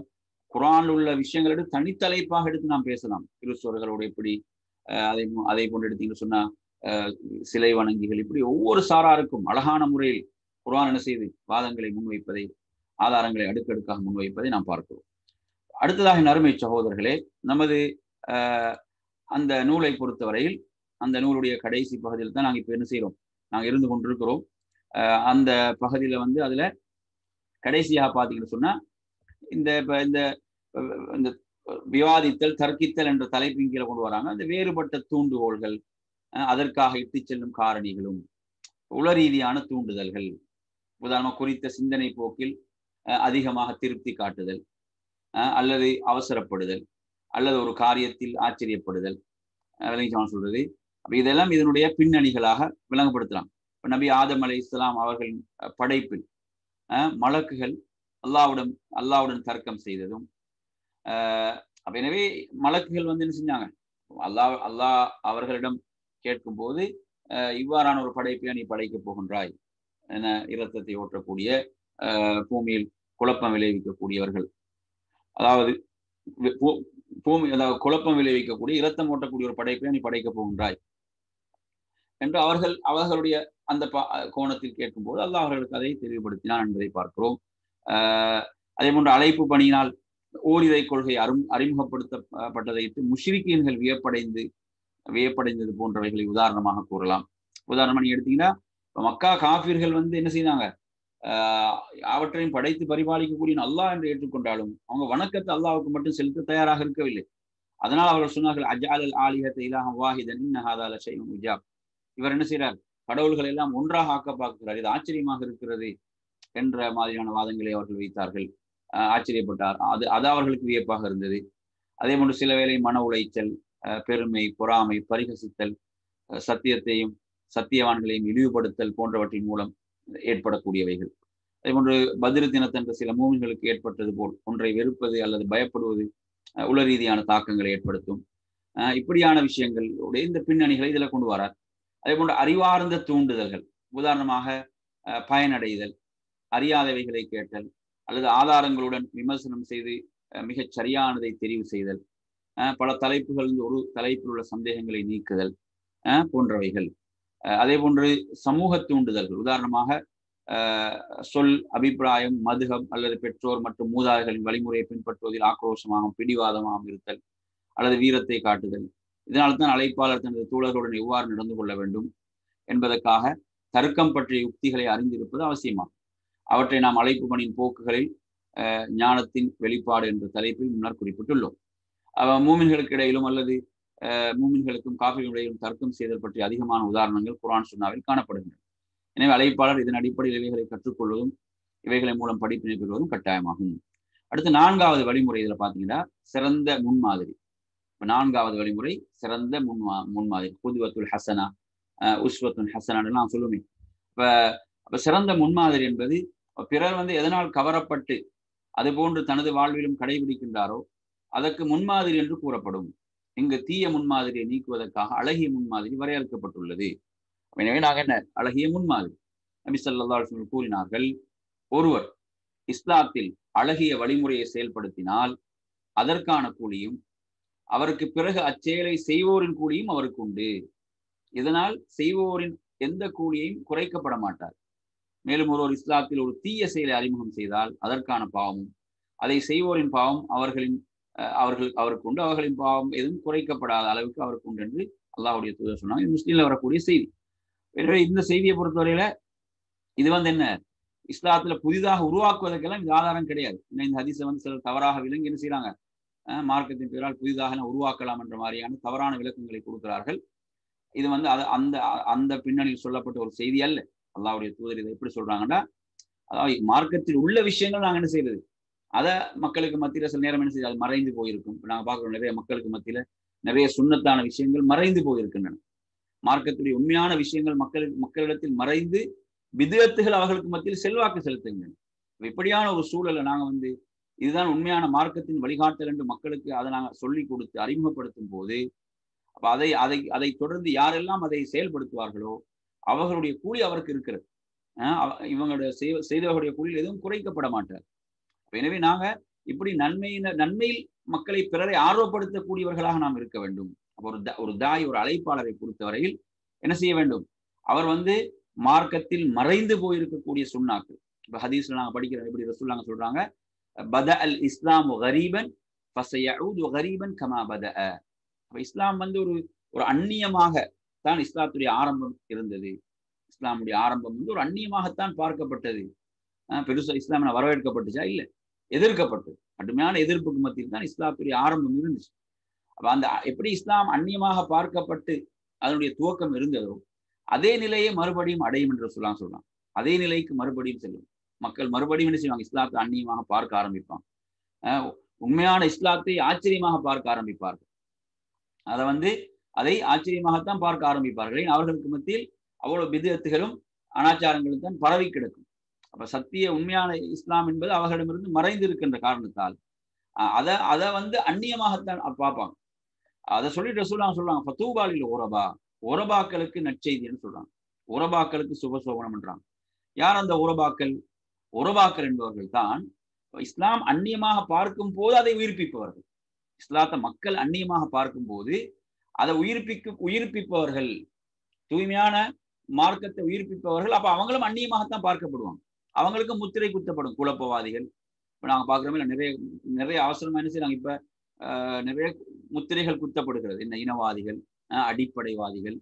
குர்ஆன்ல உள்ள விஷயங்கள் எடுத்து தனித்தலைப்பாக எடுத்து நாம் பேசலாம். கிறிஸ்துவர்களோட எப்படி அதை போன்று எடுத்தீங்கன்னு சொன்னா சிலை வணங்கிகள், இப்படி ஒவ்வொரு சாராருக்கும் அழகான முறையில் குர்ஆன் என்ன செய்து வாதங்களை முன்வைப்பதை, ஆதாரங்களை அடுக்கடுக்காக முன்வைப்பதை நாம் பார்க்கிறோம். அடுத்ததாக நறுமை சகோதரர்களே, நமது அந்த நூலை பொறுத்தவரையில் அந்த நூலுடைய கடைசி பகுதியில் தான் நாங்கள் இப்ப என்ன செய்யறோம்? நாங்கள் இருந்து கொண்டிருக்கிறோம். அந்த பகுதியில வந்து அதுல கடைசியாக பார்த்தீங்கன்னு சொன்னா இந்த விவாதித்தல், தர்க்கித்தல் என்ற தலைப்பின் கீழே கொண்டு வராங்க. அந்த வேறுபட்ட தூண்டுகோள்கள், அதற்காக இட்டு செல்லும் காரணிகளும், உளரீதியான தூண்டுதல்கள், உதாரணமாக குறித்த சிந்தனை போக்கில் அதிகமாக திருப்தி காட்டுதல், அல்லது அவசரப்படுதல், அல்லது ஒரு காரியத்தில் ஆச்சரியப்படுதல், சொல்றது. அப்ப இதெல்லாம் இதனுடைய பின்னணிகளாக விளங்கப்படுத்தலாம். இப்ப நபி ஆதம் அலைஹிஸ்ஸலாம் அவர்களின் படைப்பில் மலக்குகள் அல்லாஹ்வுடன் தர்க்கம் செய்ததும், அப்ப எனவே மலக்குகள் வந்து என்ன செஞ்சாங்க? அல்லாஹ் அவர்களிடம் கேட்கும் போது இவ்வாறான ஒரு படைப்பை நீ படைக்க போகின்றாய், இரத்தத்தை ஓட்டக்கூடிய பூமியில் குழப்பம் விளைவிக்கக்கூடியவர்கள், அதாவது பூமி, அதாவது குழப்பம் விளைவிக்கக்கூடிய இரத்தம் ஓட்டக்கூடிய ஒரு படைப்பை நீ படைக்க போகின்றாய் என்று அவர்களுடைய அந்த கோணத்தில் கேட்கும்போது அல்லாஹ் அவர்களுக்கு அதை தெளிவுபடுத்தினான் என்பதை பார்க்கிறோம். அதே போன்று அழைப்பு பணியினால் ஓரிரை கொள்கை அறிமுகப்படுத்தப்பட்டதை முஷ்ரிக்கீன்கள் வியப்படைந்தது போன்றவைகளை உதாரணமாக கூறலாம். உதாரணமா நீங்க எடுத்தீங்கன்னா, மக்கா காஃபிர்கள் என்ன செய்தாங்க, அவற்றையும் படைத்து பரிபாலிக்கக்கூடிய அல்லாஹ் என்று ஏற்றுக்கொண்டாலும் அவங்க வணக்கத்தை அல்லாஹ்வுக்கு மட்டும் செலுத்த தயாராக இருக்கவில்லை. அதனால் அவர்கள் சொன்னார்கள், அஜ்அலல் ஆலிஹத இலாஹன் வாஹிதன் இன்ன ஹாதா லஷைஉன் உஜாப். இவர் என்ன செய்கிறார், கடவுள்கள் எல்லாம் ஒன்றாக ஆக்க பார்க்கிறார், இது ஆச்சரியமாக இருக்கிறது என்ற மாதிரியான வாதங்களை அவர்கள் வைத்தார்கள். ஆச்சரியப்பட்டார். அது அவர்களுக்கு வியப்பாக இருந்தது. அதே போன்று சில வேளை மன உளைச்சல், பெருமை, பொறாமை, பரிகசித்தல், சத்தியத்தையும் சத்தியவான்களையும் இழிவுபடுத்தல் போன்றவற்றின் மூலம் ஏற்படக்கூடியவைகள். அதே போன்று பத்ரு தினத்தன்று சில மூமின்களுக்கு ஏற்பட்டது போல் ஒன்றை வெறுப்பது அல்லது பயப்படுவது உள ரீதியான தாக்கங்களை ஏற்படுத்தும். இப்படியான விஷயங்களுடைய இந்த பின்னணிகளை இதில் கொண்டு வரார். அதே போன்று அறிவார்ந்த தூண்டுதல்கள், உதாரணமாக பயனடைதல், அறியாதவைகளை கேட்டல் அல்லது ஆதாரங்களுடன் விமர்சனம் செய்து மிகச் சரியானதை தெரிவு செய்தல், பல தலைப்புகள் ஒரு தலைப்பில் உள்ள சந்தேகங்களை நீக்குதல் போன்றவைகள். அதே போன்று சமூக தூண்டுதல்கள், உதாரணமாக சொல், அபிப்பிராயம், மதுகம் அல்லது பெற்றோர் மற்றும் மூதாதைகளின் வழிமுறையை பின்பற்றுவதில் ஆக்ரோஷமாகவும் பிடிவாதமாகவும் இருத்தல் அல்லது வீரத்தை காட்டுதல். இதனால்தான் அழைப்பாளர் தனது தோழர்களுடன் எவ்வாறு நடந்து கொள்ள வேண்டும் என்பதற்காக தர்க்கம் பற்றிய யுக்திகளை அறிந்திருப்பது அவசியமாகும். அவற்றை நாம் அழைப்பு பணியின் போக்குகளில் ஞானத்தின் வெளிப்பாடு என்ற தலைப்பில் முன்னர் குறிப்பிட்டுள்ளோம். மூமின்களுக்கு இடையிலும் அல்லது மூமின்களுக்கும் காஃபிர்களுடையிலும் தர்க்கம் செய்தல் பற்றிய அதிகமான உதாரணங்கள் குர்ஆன் சுன்னாவில் காணப்படுகின்றன. எனவே அழைப்பாளர் இதன் அடிப்படையில் இவைகளை கற்றுக்கொள்வதும் இவைகளின் மூலம் படிப்பினை பெறுவதும் கட்டாயமாகும். அடுத்து 4வது வழிமுறை இதில் பார்த்தீங்கன்னா சிறந்த முன்மாதிரி. இப்போ 4வது வழிமுறை சிறந்த முன்மாதிரி, குதுவத்துல் ஹசனா, உஸ்வத்துல் ஹசனான்னு நான் சொல்லுவேன். இப்போ சிறந்த முன்மாதிரி என்பது பிறர் எதனால் கவரப்பட்டு அது போன்று தனது வாழ்விலும் கடைபிடிக்கின்றாரோ அதற்கு முன்மாதிரி என்று கூறப்படும். இங்கு தீய முன்மாதிரியை நீக்குவதற்காக அழகிய முன்மாதிரி வரையறுக்கப்பட்டுள்ளது. எனவே நாங்கள் என்ன அழகிய முன்மாதிரி, நபி ஸல்லல்லாஹு அலைஹி வஸல்லம் கூறினார்கள், ஒருவர் இஸ்லாத்தில் அழகிய வழிமுறையை செயல்படுத்தினால் அதற்கான கூலியும் அவருக்கு பிறகு அச்செயலை செய்வோரின் கூலியும் அவருக்கு உண்டு. இதனால் செய்வோரின் எந்த கூலியையும் குறைக்கப்பட மாட்டார். மேலும் ஒருவர் இஸ்லாத்தில் ஒரு தீய செயலை அறிமுகம் செய்தால் அதற்கான பாவமும் அதை செய்வோரின் பாவம் அவருக்கு உண்டு. அவர்களின் பாவம் எதுவும் குறைக்கப்படாத அளவுக்கு அவருக்கு உண்டு என்று அல்லாஹ்வுடைய தூதர் சொன்னாங்க. இது முஸ்லீம்ல வரக்கூடிய செய்தி. எனவே இந்த செய்தியை பொறுத்தவரையில இது என்ன, இஸ்லாத்துல புதிதாக உருவாக்குவதற்கெல்லாம் இது ஆதாரம் கிடையாது. இந்த ஹதீஸை சிலர் தவறாக விளங்கி என்ன செய்யறாங்க, மார்க்கத்தின் பெயரால் புதிதாக உருவாக்கலாம் என்ற மாதிரியான தவறான விளக்கங்களை கொடுக்கிறார்கள். இது அந்த பின்னணியில் சொல்லப்பட்ட ஒரு செய்தி அல்ல. அல்லாஹ்வுடைய தூதர் இதை எப்படி சொல்றாங்கன்னா, அதாவது மார்க்கத்தில் உள்ள விஷயங்கள் நாங்கள் என்ன செய்யறது, அதை மக்களுக்கு மத்தியில சில நேரம் என்ன செய்யுது, அது மறைந்து போயிருக்கும். நாங்கள் பார்க்கிறோம், நிறைய மக்களுக்கு மத்தியில நிறைய சுன்னத்தான விஷயங்கள் மறைந்து போயிருக்கின்றன. மார்க்கத்துடைய உண்மையான விஷயங்கள் மக்களிடத்தில் மறைந்து பித்அத்துகள் அவர்களுக்கு மத்தியில் செல்வாக்கு செலுத்துகின்றன. இப்படியான ஒரு சூழலை நாங்கள் இதுதான் உண்மையான மார்க்கத்தின் வழிகாட்டல் என்று மக்களுக்கு அதை நாங்கள் சொல்லிக் கொடுத்து அறிமுகப்படுத்தும் போது, அப்ப அதை தொடர்ந்து யாரெல்லாம் அதை செயல்படுத்துவார்களோ அவர்களுடைய கூலி அவருக்கு இருக்கிறது. இவங்களுடைய செய்தவர்களுடைய கூலியில் எதுவும் குறைக்கப்பட மாட்டார். எனவே நாங்க இப்படி நன்மையில் மக்களை பிறரை ஆர்வப்படுத்தக்கூடியவர்களாக நாம் இருக்க வேண்டும். ஒரு தாய், ஒரு அழைப்பாளரை பொறுத்தவரையில் என்ன செய்ய வேண்டும், அவர் மார்க்கத்தில் மறைந்து போயிருக்கக்கூடிய சுன்னாக்கள். இப்ப ஹதீஸ்ல நாங்க படிக்கிறோம், எப்படி ரசூலுல்லாஹ் சொல்றாங்க, பத அல் இஸ்லாமு கரீபன் ஃபஸயஊது கரீபன் கமா பதஅ. இஸ்லாம் ஒரு அந்நியமாக தான் இஸ்லாத்துடைய ஆரம்பம் இருந்தது. இஸ்லாமுடைய ஆரம்பம் ஒரு அந்நியமாகத்தான் பார்க்கப்பட்டது. பெருசா இஸ்லாம் வரவேற்கப்பட்டுச்சா? இல்லை, எதிர்க்கப்பட்டது. கடுமையான எதிர்ப்புக்கு மத்தியில் தான் இஸ்லாத்துடைய ஆரம்பம் இருந்துச்சு. அப்ப எப்படி இஸ்லாம் அந்நியமாக பார்க்கப்பட்டு அதனுடைய துவக்கம் இருந்ததோ அதே நிலையை மறுபடியும் அடையும் என்று சொல்றாங்க. அதே நிலைக்கு மறுபடியும் செல்லும். மக்கள் மறுபடியும் என்ன செய்வாங்க, இஸ்லாத்தை அந்நியமாக பார்க்க ஆரம்பிப்பாங்க. உண்மையான இஸ்லாத்தை ஆச்சரியமாக பார்க்க ஆரம்பிப்பார்கள். அதை ஆச்சரியமாகத்தான் பார்க்க ஆரம்பிப்பார்கள். அவர்களுக்கு மத்தியில் அவ்வளவு பித்அத்துகளும் அனாச்சாரங்களும் தான் பரவி கிடக்கும். அப்ப சத்திய உண்மையான இஸ்லாம் என்பது அவர்களிடமிருந்து மறைந்து இருக்கின்ற காரணத்தால் அதை அந்நியமாகத்தான் பார்ப்பாங்க. அதை சொல்லிட்டு சொல்றாங்க, ஃபதூபாலில் உரபாக்களுக்கு நற்செய்தின்னு சொல்றாங்க. உரபாக்களுக்கு சுபசோபனம் என்றாங்க. யார் அந்த உரபாக்கள் என்பவர்கள் தான் இஸ்லாம் அந்நியமாக பார்க்கும் போது அதை உயிர்ப்பிப்பவர்கள், இஸ்லாத்தை மக்கள் அந்நியமாக பார்க்கும் போது அதை உயிர்ப்பிப்பவர்கள், தூய்மையான மார்க்கத்தை உயிர்ப்பிப்பவர்கள். அப்ப அவங்களும் அந்நியமாகத்தான் பார்க்கப்படுவாங்க. அவங்களுக்கும் முத்திரை குத்தப்படும் குழப்பவாதிகள். இப்ப நாங்க பாக்குறோமே நிறைய நிறைய அவசரமா என்ன செய்யறாங்க, இப்ப நிறைய முத்திரைகள் குத்தப்படுகிறது. என்ன இனவாதிகள், அடிப்படைவாதிகள்,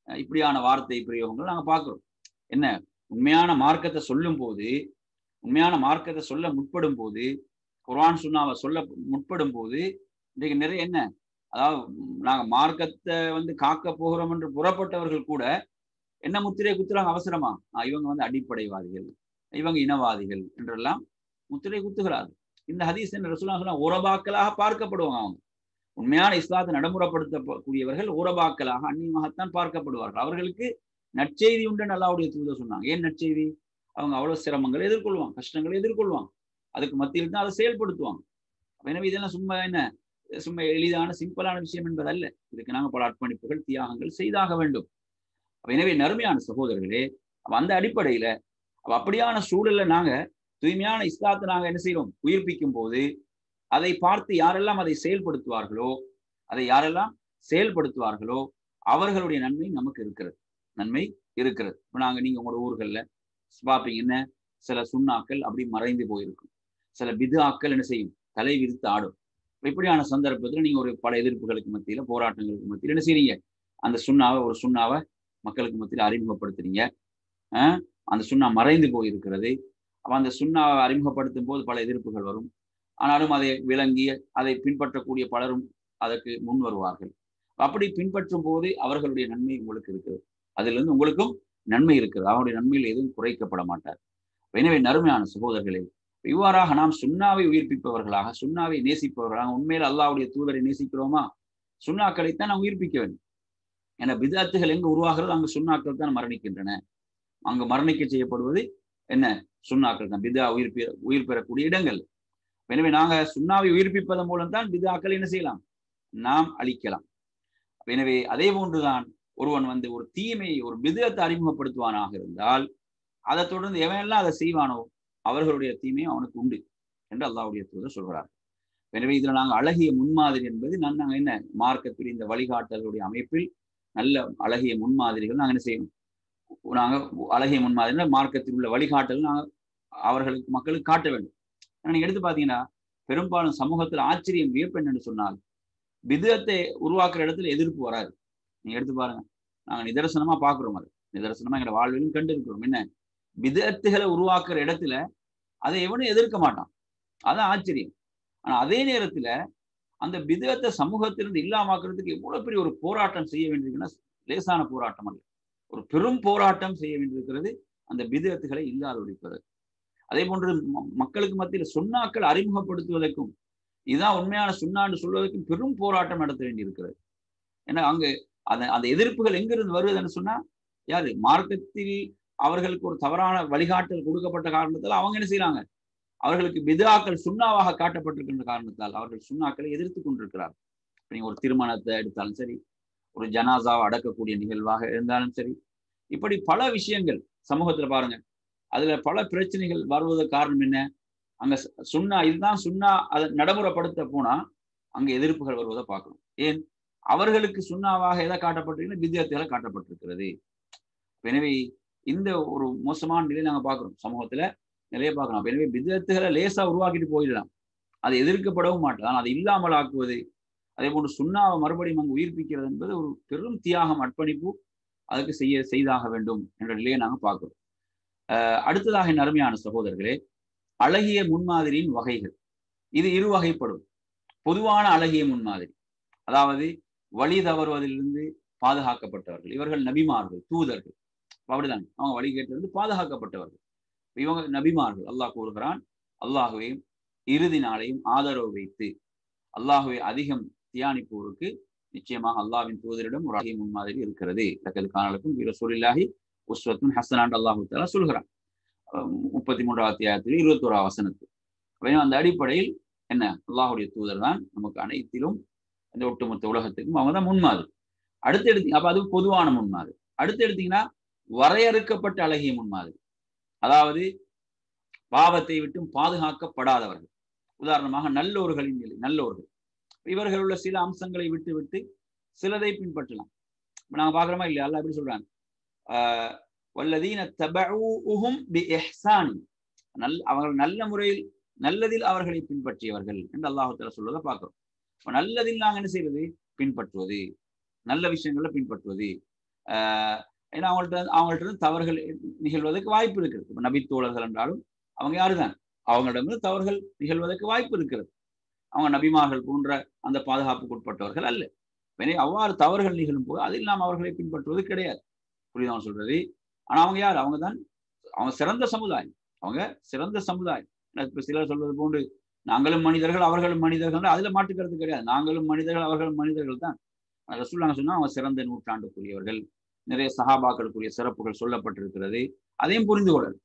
இப்படியான வார்த்தை பிரயோகங்கள் நாங்க பார்க்கிறோம். என்ன உண்மையான மார்க்கத்தை சொல்லும் போது, உண்மையான மார்க்கத்தை சொல்ல முற்படும் போது, குர்ஆன் சுன்னாவை சொல்ல முற்படும் போது இன்றைக்கு நிறைய என்ன, அதாவது நாங்க மார்க்கத்தை காக்க போகிறோம் என்று புறப்பட்டவர்கள் கூட என்ன முத்திரையை குத்துறாங்க அவசரமா, இவங்க அடிப்படைவாதிகள், இவங்க இனவாதிகள் என்றெல்லாம் முத்திரை குத்துகிறார்கள். இந்த ஹதீஸ் என்ன ரசூலுல்லாஹ் சொன்னா உரபாக்களாக பார்க்கப்படுவாங்க. அவங்க உண்மையான இஸ்லாத்தை நடைமுறைப்படுத்தக்கூடியவர்கள் உரபாக்களாக அந்நியமாகத்தான் பார்க்கப்படுவார்கள். அவர்களுக்கு நற்செய்தி உண்டு அல்லாஹ்வுடைய தூதர் சொன்னாங்க. ஏன் நற்செய்தி? அவங்க அவ்வளவு சிரமங்களை எதிர்கொள்வாங்க, கஷ்டங்களை எதிர்கொள்வாங்க, அதுக்கு மத்தியில் தான் அதை செயல்படுத்துவாங்க. எனவே இதெல்லாம் சும்மா எளிதான சிம்பிளான விஷயம் என்பதல்ல. இதுக்கு நாங்கள் பல அர்ப்பணிப்புகள், தியாகங்கள் செய்தாக வேண்டும். எனவே நறுமையான சகோதரர்களே, அந்த அடிப்படையில அப்படியான சூழல்ல நாங்க தூய்மையான இஸ்லாத்தை நாங்க என்ன செய்யறோம், உயிர்ப்பிக்கும் போது அதை பார்த்து யாரெல்லாம் அதை செயல்படுத்துவார்களோ, அவர்களுடைய நன்மை நமக்கு இருக்கிறது, நன்மை இருக்கிறது. இப்ப நீங்க உங்களோட ஊர்கள்ல பார்ப்பீங்க, என்ன சில சுண்ணாக்கள் அப்படி மறைந்து போயிருக்கும், சில பித்ஆக்கள் என்ன செய்யும், தலை விரித்து ஆடும். இப்படியான சந்தர்ப்பத்தில் நீங்க ஒரு பல எதிர்ப்புகளுக்கு மத்தியில, போராட்டங்களுக்கு மத்தியில் என்ன செய்றீங்க, அந்த சுண்ணாவை மக்களுக்கு மத்தியில் அறிமுகப்படுத்துறீங்க. அந்த சுண்ணா மறைந்து போயிருக்கிறது. அப்ப அந்த சுண்ணாவை அறிமுகப்படுத்தும் போது பல எதிர்ப்புகள் வரும். ஆனாலும் அதை விளங்கி அதை பின்பற்றக்கூடிய பலரும் அதற்கு முன் வருவார்கள். அப்படி பின்பற்றும் போது அவர்களுடைய நன்மை உங்களுக்கு இருக்கிறது, அதிலிருந்து உங்களுக்கும் நன்மை இருக்கிறது. அவருடைய நன்மையில் எதுவும் குறைக்கப்பட மாட்டார். எனவே நறுமையான சகோதரர்களே, இவ்வாறாக நாம் சுண்ணாவை உயிர்ப்பிப்பவர்களாக, சுண்ணாவை நேசிப்பவர்களாக, உண்மையில் அல்லாஹ்வுடைய தூதரை நேசிக்கிறோமா, சுண்ணாக்களைத்தான் நாம் உயிர்ப்பிக்க வேண்டும். ஏன்னா பித்அத்துகள் எங்க உருவாகிறது, அங்கு சுண்ணாக்கள் தான் மரணிக்கின்றன. அங்கு மரணிக்க செய்யப்படுவது என்ன, சுண்ணாக்கள் தான் பித்ஆ உயிர் பெறக்கூடிய இடங்கள். எனவே நாங்க சுண்ணாவை உயிர்ப்பிப்பதன் மூலம் தான் பித்ஆக்கள் என்ன செய்யலாம், நாம் அழிக்கலாம். எனவே அதே போன்றுதான் ஒருவன் ஒரு தீமையை, ஒரு பித்அத்தை அறிமுகப்படுத்துவானாக இருந்தால் அதை தொடர்ந்து எவனெல்லாம் அதை செய்வானோ அவர்களுடைய தீமையும் அவனுக்கு உண்டு என்று அல்லாஹ்வுடைய தூதர் சொல்கிறார். எனவே இதுல நாங்கள் அழகிய முன்மாதிரி என்பது நாங்கள் என்ன, மார்க்கத்தில் இந்த வழிகாட்டல்களுடைய அமைப்பில் நல்ல அழகிய முன்மாதிரிகள் நாங்கள் என்ன செய்யணும், நாங்கள் அழகிய முன்மாதிரி மார்க்கத்தில் உள்ள வழிகாட்டல் நாங்கள் அவர்களுக்கு, மக்களுக்கு காட்ட வேண்டும். நீங்க எடுத்து பாத்தீங்கன்னா பெரும்பாலும் சமூகத்தில் ஆச்சரியம், வியப்பு என்னன்னு சொன்னால், பித்அத்தை உருவாக்குற இடத்துல எதிர்ப்பு வராது. நீங்க எடுத்து பாருங்க, நாங்க நிதர்சனமா பாக்குறோம், அது நிதர்சனமா எங்க வாழ்விலும் கண்டு இருக்கிறோம். என்ன, பித்அத்துகளை உருவாக்குற இடத்துல அதை எவனும் எதிர்க்க மாட்டான், அதான் ஆச்சரியம். ஆனா அதே நேரத்துல அந்த பித்அத்தை சமூகத்திலிருந்து இல்லாமக்கிறதுக்கு எவ்வளவு பெரிய ஒரு போராட்டம் செய்ய வேண்டியிருக்குன்னா, லேசான போராட்டம் அல்ல, ஒரு பெரும் போராட்டம் செய்ய வேண்டியிருக்கிறது அந்த பித்அத்துகளை இல்லாத ஒழிப்பது. அதே போன்று மக்களுக்கு மத்தியில் சுண்ணாக்கள் அறிமுகப்படுத்துவதற்கும், இதுதான் உண்மையான சுண்ணான்னு சொல்வதற்கும் பெரும் போராட்டம் நடத்த வேண்டியிருக்கிறது. ஏன்னா அங்கு அந்த எதிர்ப்புகள் எங்கிருந்து வருவதுன்னு சொன்னா, யாரு, மார்க்கத்தில் அவர்களுக்கு ஒரு தவறான வழிகாட்டல் கொடுக்கப்பட்ட காரணத்தால் அவங்க என்ன செய்யறாங்க, அவர்களுக்கு பித்ஆக்கள் சுண்ணாவாக காட்டப்பட்டிருக்கின்ற காரணத்தால் அவர்கள் சுண்ணாக்களை எதிர்த்து கொண்டிருக்கிறார். நீங்க ஒரு திருமணத்தை எடுத்தாலும் சரி, ஒரு ஜனாசாவை அடக்கக்கூடிய நிகழ்வாக இருந்தாலும் சரி, இப்படி பல விஷயங்கள் சமூகத்துல பாருங்க, அதுல பல பிரச்சனைகள் வருவதற்கு காரணம் என்ன, அங்க சுண்ணா, இதுதான் சுண்ணா, அதை நடைமுறைப்படுத்த போனா அங்க எதிர்ப்புகள் வருவதை பார்க்கணும். ஏன், அவர்களுக்கு சுண்ணாவாக எதை காட்டப்பட்டிருக்கிறது, பித்அத்துகளை காட்டப்பட்டிருக்கிறது. எனவே இந்த ஒரு மோசமான நிலையை நாங்க பார்க்கிறோம், சமூகத்துல நிறைய பார்க்கலாம். எனவே பித்அத்துகளை லேசா உருவாக்கிட்டு போயிடலாம், அதை எதிர்க்கப்படவும் மாட்டேன். ஆனால் அதை இல்லாமல் ஆக்குவது, அதே போன்று சுண்ணாவை மறுபடியும் அங்கு உயிர்ப்பிக்கிறது என்பது ஒரு பெரும் தியாகம், அர்ப்பணிப்பு, அதுக்கு செய்தாக வேண்டும் என்ற நிலையை நாங்க பார்க்கிறோம். அடுத்ததாக என் அருமையான சகோதரர்களே, அழகிய முன்மாதிரியின் வகைகள். இது இரு வகைப்படும். பொதுவான அழகிய முன்மாதிரி, அதாவது வழி தவறுவதிலிருந்து பாதுகாக்கப்பட்டவர்கள், இவர்கள் நபிமார்கள், தூதர்கள். அப்படிதான், அவங்க வழி கேட்டிலிருந்து பாதுகாக்கப்பட்டவர்கள், இவங்க நபிமார்கள். அல்லாஹ் கூறுகிறான், அல்லாஹுவை இறுதி நாளையும் ஆதரவு வைத்து அல்லாஹுவை அதிகம் தியானிப்போருக்கு நிச்சயமாக அல்லாஹ்வின் தூதரிடம் ஒரு அழகிய முன்மாதிரி இருக்கிறது. லக்கத் கான லக்கும் ஃபீ ரசூலில்லாஹி உஸ்வத்துன் ஹஸனஹு அல்லாஹ் தஆலா சொல்கிறான் 33வது அத்தியாயத்தில் 21வது வசனத்தில். அந்த அடிப்படையில் என்ன, அல்லாஹ்வுடைய தூதர் தான் நமக்கு அனைத்திலும், இந்த ஒட்டுமொத்த உலகத்துக்கும் அவங்க தான் முன்மாதிரி. அடுத்து எடுத்தீங்க, அப்ப அது பொதுவான முன்மாதிரி. அடுத்து எடுத்தீங்கன்னா வரையறுக்கப்பட்ட அழகிய முன்மாதிரி, அதாவது பாவத்தை விட்டும் பாதுகாக்கப்படாதவர்கள். உதாரணமாக நல்லோர்களின் நிலை, நல்லோர்கள் இவர்கள் உள்ள சில அம்சங்களை விட்டு விட்டு சிலதை பின்பற்றலாம். நாங்க பாக்குறோமா இல்லையா? அல்லாஹ் எப்படி சொல்றாங்க, வல்லதீன தபஊஹும் பிஇஹ்சான், அவர்கள் நல்ல முறையில் நல்லதில் அவர்களை பின்பற்றியவர்கள் என்று அல்லாஹ் தஆலா சொல்வதை பார்க்கிறோம். நல்லதில் நாங்க என்ன செய்வது? பின்பற்றுவது, நல்ல விஷயங்களை பின்பற்றுவது. ஏன்னா அவங்கள்ட்ட இருந்து தவறுகள் நிகழ்வதற்கு வாய்ப்பு இருக்கிறது. இப்ப நபித்தோழர்கள் என்றாலும் அவங்க யாருதான், அவங்களிடமிருந்து தவறுகள் நிகழ்வதற்கு வாய்ப்பு இருக்கிறது. அவங்க நபிமார்கள் போன்ற அந்த பாதுகாப்புக்கு உட்பட்டவர்கள் அல்ல. எனவே அவ்வாறு தவறுகள் நிகழும் போது அதில் நாம் அவர்களை பின்பற்றுவது கிடையாது. புரியுதான் சொல்றது? ஆனா அவங்க யார்? அவங்க சிறந்த சமுதாயம், அவங்க சிறந்த சமுதாயம். இப்ப சிலர் சொல்வது போன்று நாங்களும் மனிதர்கள் அவர்களும் மனிதர்கள், அதுல மாற்றுக்கிறது கிடையாது. நாங்களும் மனிதர்கள் அவர்களும் மனிதர்கள் தான். ரசூலுல்லாஹ் சொன்னா அவங்க சிறந்த நூற்றாண்டுக்குரியவர்கள், நிறைய சஹாபாக்களுக்குரிய சிறப்புகள் சொல்லப்பட்டிருக்கிறது. அதையும் புரிந்து கொள்ளல்.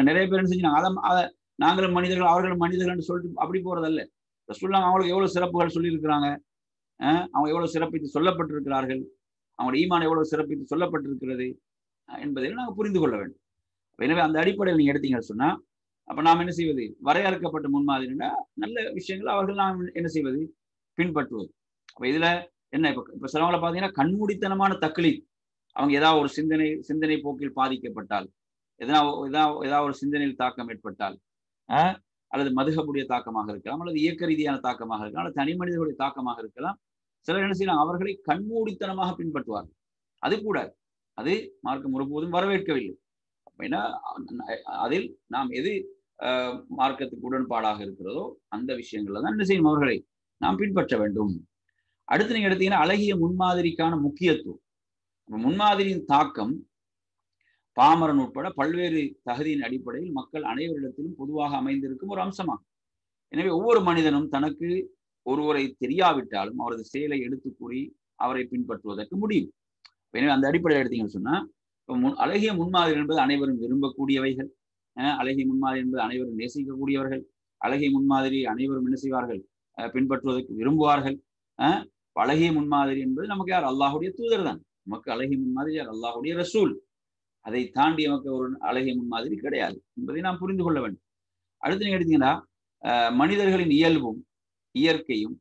நிறைய பேர் என்ன செஞ்சாங்க, நாங்களும் மனிதர்கள் அவர்களும் மனிதர்கள் சொல்லிட்டு அப்படி போறதல்ல. ரசூலுல்லாஹ் அவங்களுக்கு எவ்வளவு சிறப்புகள் சொல்லியிருக்கிறாங்க, அவங்க எவ்வளவு சிறப்பித்து சொல்லப்பட்டிருக்கிறார்கள், அவங்களோட ஈமான் எவ்வளவு சிறப்பித்து சொல்லப்பட்டிருக்கிறது என்பதை நாங்கள் புரிந்து கொள்ள வேண்டும். எனவே அந்த அடிப்படையில் நீங்க எடுத்தீங்கன்னு சொன்னா, அப்ப நாம் என்ன செய்வது? வரையறுக்கப்பட்ட முன்மாதிரினா நல்ல விஷயங்கள் அவர்கள் நாம் என்ன செய்வது? பின்பற்றுவது. அப்ப இதுல என்ன, இப்ப சிலவங்களை பாத்தீங்கன்னா கண்மூடித்தனமான தக்லீத். அவங்க ஏதாவது ஒரு சிந்தனை போக்கில் பாதிக்கப்பட்டால், ஏதாவது ஒரு சிந்தனையில் தாக்கம் ஏற்பட்டால், அல்லது மதுஹபுடைய தாக்கமாக இருக்கலாம், அல்லது இயக்க ரீதியான தாக்கமாக இருக்கலாம், அல்லது தனி மனிதர்களுடைய தாக்கமாக இருக்கலாம். சிலர் என்ன செய்யலாம், அவர்களை கண்மூடித்தனமாக பின்பற்றுவார்கள். அது கூட அது மார்க்கம் ஒருபோதும் வரவேற்கவில்லை. ஏன்னா அதில் நாம் எது மார்க்கத்துக்கு உடன்பாடாக இருக்கிறதோ அந்த விஷயங்கள்ல தான் என்ன செய்யணும், அவர்களை நாம் பின்பற்ற வேண்டும். அடுத்து நீங்க எடுத்தீங்கன்னா அழகிய முன்மாதிரிக்கான முக்கியத்துவம். முன்மாதிரியின் தாக்கம் பாமரன் உட்பட பல்வேறு தகுதியின் அடிப்படையில் மக்கள் அனைவரிடத்திலும் பொதுவாக அமைந்திருக்கும் ஒரு அம்சமாகும். எனவே ஒவ்வொரு மனிதனும் தனக்கு ஒருவரை தெரியாவிட்டாலும் அவரது செயலை எடுத்து கூறி அவரை பின்பற்றுவதற்கு முடியும். எனவே அந்த அடிப்படையில் எடுத்தீங்கன்னு சொன்னா, அழகிய முன்மாதிரி என்பது அனைவரும் விரும்பக்கூடியவைகள். அழகிய முன்மாதிரி என்பது அனைவரும் நேசிக்கக்கூடியவர்கள். அழகிய முன்மாதிரி அனைவரும் என்ன செய்வார்கள்? பின்பற்றுவதற்கு விரும்புவார்கள். அழகிய முன்மாதிரி என்பது நமக்கு யார்? அல்லாஹுடைய தூதர் தான். நமக்கு அழகிய முன்மாதிரி யார்? அல்லாஹுடைய ரசூல். அதை தாண்டி நமக்கு ஒரு அழகிய முன்மாதிரி கிடையாது என்பதை நாம் புரிந்து கொள்ள வேண்டும். அடுத்து நீங்க எடுத்தீங்கன்னா மனிதர்களின் இயல்பும் இயற்கையும்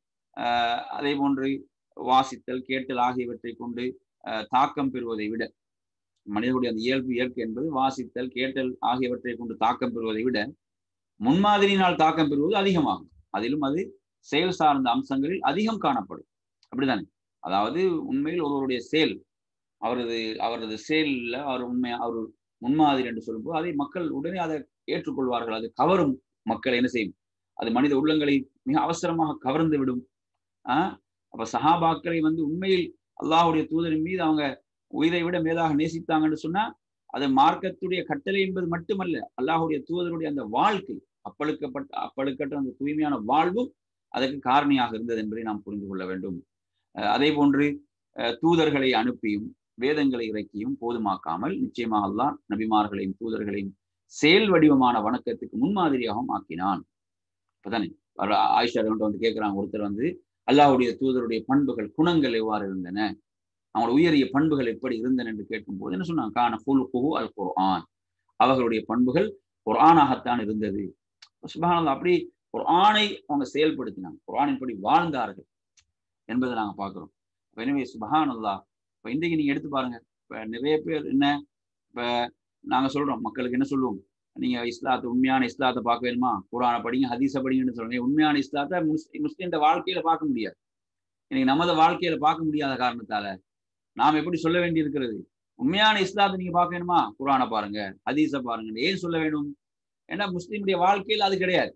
அதே போன்று வாசித்தல் கேட்டல் ஆகியவற்றை கொண்டு தாக்கம் பெறுவதை விட, மனிதனுடைய அந்த இயல்பு இயற்கை என்பது வாசித்தல் கேட்டல் ஆகியவற்றை கொண்டு தாக்கம் பெறுவதை விட முன்மாதிரியினால் தாக்கம் பெறுவது அதிகமாகும். அதிலும் அது செயல் சார்ந்த அம்சங்களில் அதிகம் காணப்படும். அப்படித்தானே? அதாவது உண்மையில் ஒருவருடைய செயல், அவரது செயல்ல அவர் அவர் முன்மாதிரி என்று சொல்லும்போது அதை மக்கள் உடனே அதை ஏற்றுக்கொள்வார்கள். அது கவரும் மக்களை என்ன செய்யும்? அது மனித உள்ளங்களை மிக அவசரமாக கவர்ந்து விடும். அப்ப சஹாபாக்களை உண்மையில் அல்லாஹுடைய தூதரின் மீது அவங்க உயிரை விட மேலாக நேசித்தாங்கன்னு சொன்னா, அது மார்க்கத்துடைய கட்டளை என்பது மட்டுமல்ல, அல்லாஹுடைய தூதருடைய அந்த வாழ்க்கை, அப்பழுக்கற்ற அந்த தூய்மையான வாழ்வும் அதற்கு காரணியாக இருந்தது என்பதை நாம் புரிந்து கொள்ள வேண்டும். அதே போன்று தூதர்களை அனுப்பியும் வேதங்களை இறக்கியும் போதுமாக்காமல் நிச்சயமாக அல்லாஹ் நபிமார்களையும் தூதர்களையும் செயல் வடிவமான வணக்கத்துக்கு முன்மாதிரியாகவும் ஆக்கினான். இப்பதானே ஆயிஷா கேட்கிறாங்க, ஒருத்தர் அல்லாஹுடைய தூதருடைய பண்புகள் குணங்கள் எவ்வாறு இருந்தன, அவங்களோட உயரிய பண்புகள் எப்படி இருந்தன என்று கேட்கும் போது என்ன சொன்னாங்க? கான குலுகுஹு அல் குர்ஆன், அவர்களுடைய பண்புகள் குர்ஆனாகத்தான் இருந்தது. சுப்ஹானல்லாஹ், அப்படி குர்ஆனை அவங்க செயல்படுத்தினாங்க, குர்ஆனின்படி வாழ்ந்தார்கள் என்பதை நாங்க பார்க்கிறோம். எனவே சுப்ஹானல்லாஹ், இப்ப இன்றைக்கு நீங்க எடுத்து பாருங்க, இப்ப நிறைய பேர் என்ன, இப்ப நாங்க சொல்றோம் மக்களுக்கு என்ன சொல்லுவோம், நீங்க இஸ்லாத்தை உண்மையான இஸ்லாத்தை பார்க்க வேணுமா, குர்ஆனை படிங்க ஹதீஸை படிங்கன்னு சொல்றீங்க. உண்மையான இஸ்லாத்தை முஸ்லிம்ட வாழ்க்கையில பார்க்க முடியாது. இன்னைக்கு நமது வாழ்க்கையில பார்க்க முடியாத காரணத்தால நாம் எப்படி சொல்ல வேண்டி இருக்கிறது? உண்மையான இஸ்லாத்தை நீங்க பார்க்க வேணுமா, குர்ஆனை பாருங்க ஹதீஸை பாருங்க. ஏன் சொல்ல வேணும்? ஏன்னா முஸ்லிமுடைய வாழ்க்கையில் அது கிடையாது.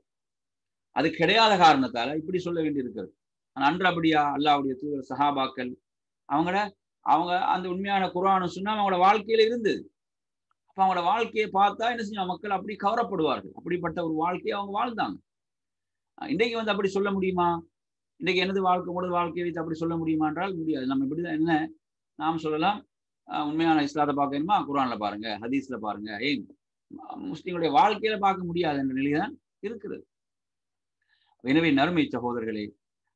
அது கிடையாத காரணத்தால இப்படி சொல்ல வேண்டி இருக்கிறது. அன்று அப்படியா? அல்லாஹ்வுடைய தூதர் சஹாபாக்கள் அவங்க அந்த உண்மையான குர்ஆனை சொன்னா அவங்களோட வாழ்க்கையில இருந்தது. அப்ப அவங்களோட வாழ்க்கையை பார்த்தா என்ன செய்யும்? மக்கள் அப்படி கவரப்படுவார்கள். அப்படிப்பட்ட ஒரு வாழ்க்கையை அவங்க வாழ்ந்தாங்க. இன்றைக்கு அப்படி சொல்ல முடியுமா? இன்றைக்கு எனது வாழ்க்கையை வைத்து அப்படி சொல்ல முடியுமா என்றால் முடியாது. நம்ம இப்படிதான் என்ன நாம் சொல்லலாம், உண்மையான இஸ்லாத்தை பார்க்க வேணுமா, குர்ஆன்ல பாருங்க ஹதீஸ்ல பாருங்க. ஏன் முஸ்லிம்களுடைய வாழ்க்கையில பார்க்க முடியாது என்ற நிலைதான் இருக்கிறது. எனவே நறுமை சகோதரர்களே,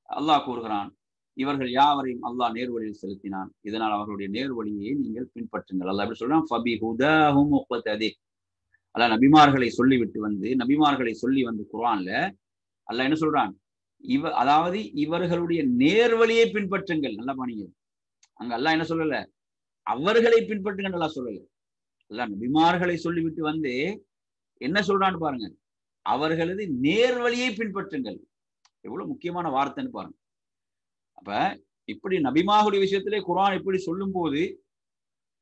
அல்லாஹ் கூறுகிறான், இவர்கள் யாவரையும் அல்லாஹ் நேர்வழியில் செலுத்தினான், இதனால் அவர்களுடைய நேர்வழியை நீங்கள் பின்பற்றுங்கள். அல்லாஹ் எப்படி சொல்றான்? ஃபபிஹுதாஹும் முக்ததி, அல்லாஹ் நபிமார்களை சொல்லிவிட்டு வந்து நபிமார்களை சொல்லி வந்து குர்ஆன்ல அல்லாஹ் என்ன சொல்றான்? அதாவது இவர்களுடைய நேர்வழியை பின்பற்றுங்கள். நல்லா பாருங்க. அங்க அல்லாஹ் என்ன சொல்லல? அவர்களை பின்பற்றுங்கள் அல்லாஹ் சொல்லல. அல்லாஹ் நபிமார்களை சொல்லிவிட்டு வந்து என்ன சொல்றான்னு பாருங்க. அவர்களது நேர்வழியை பின்பற்றுங்கள். எவ்வளவு முக்கியமான வார்த்தைன்னு பாருங்க. அப்ப இப்படி நபிமார்களுடைய விஷயத்திலே குர்ஆன் இப்படி சொல்லும் போது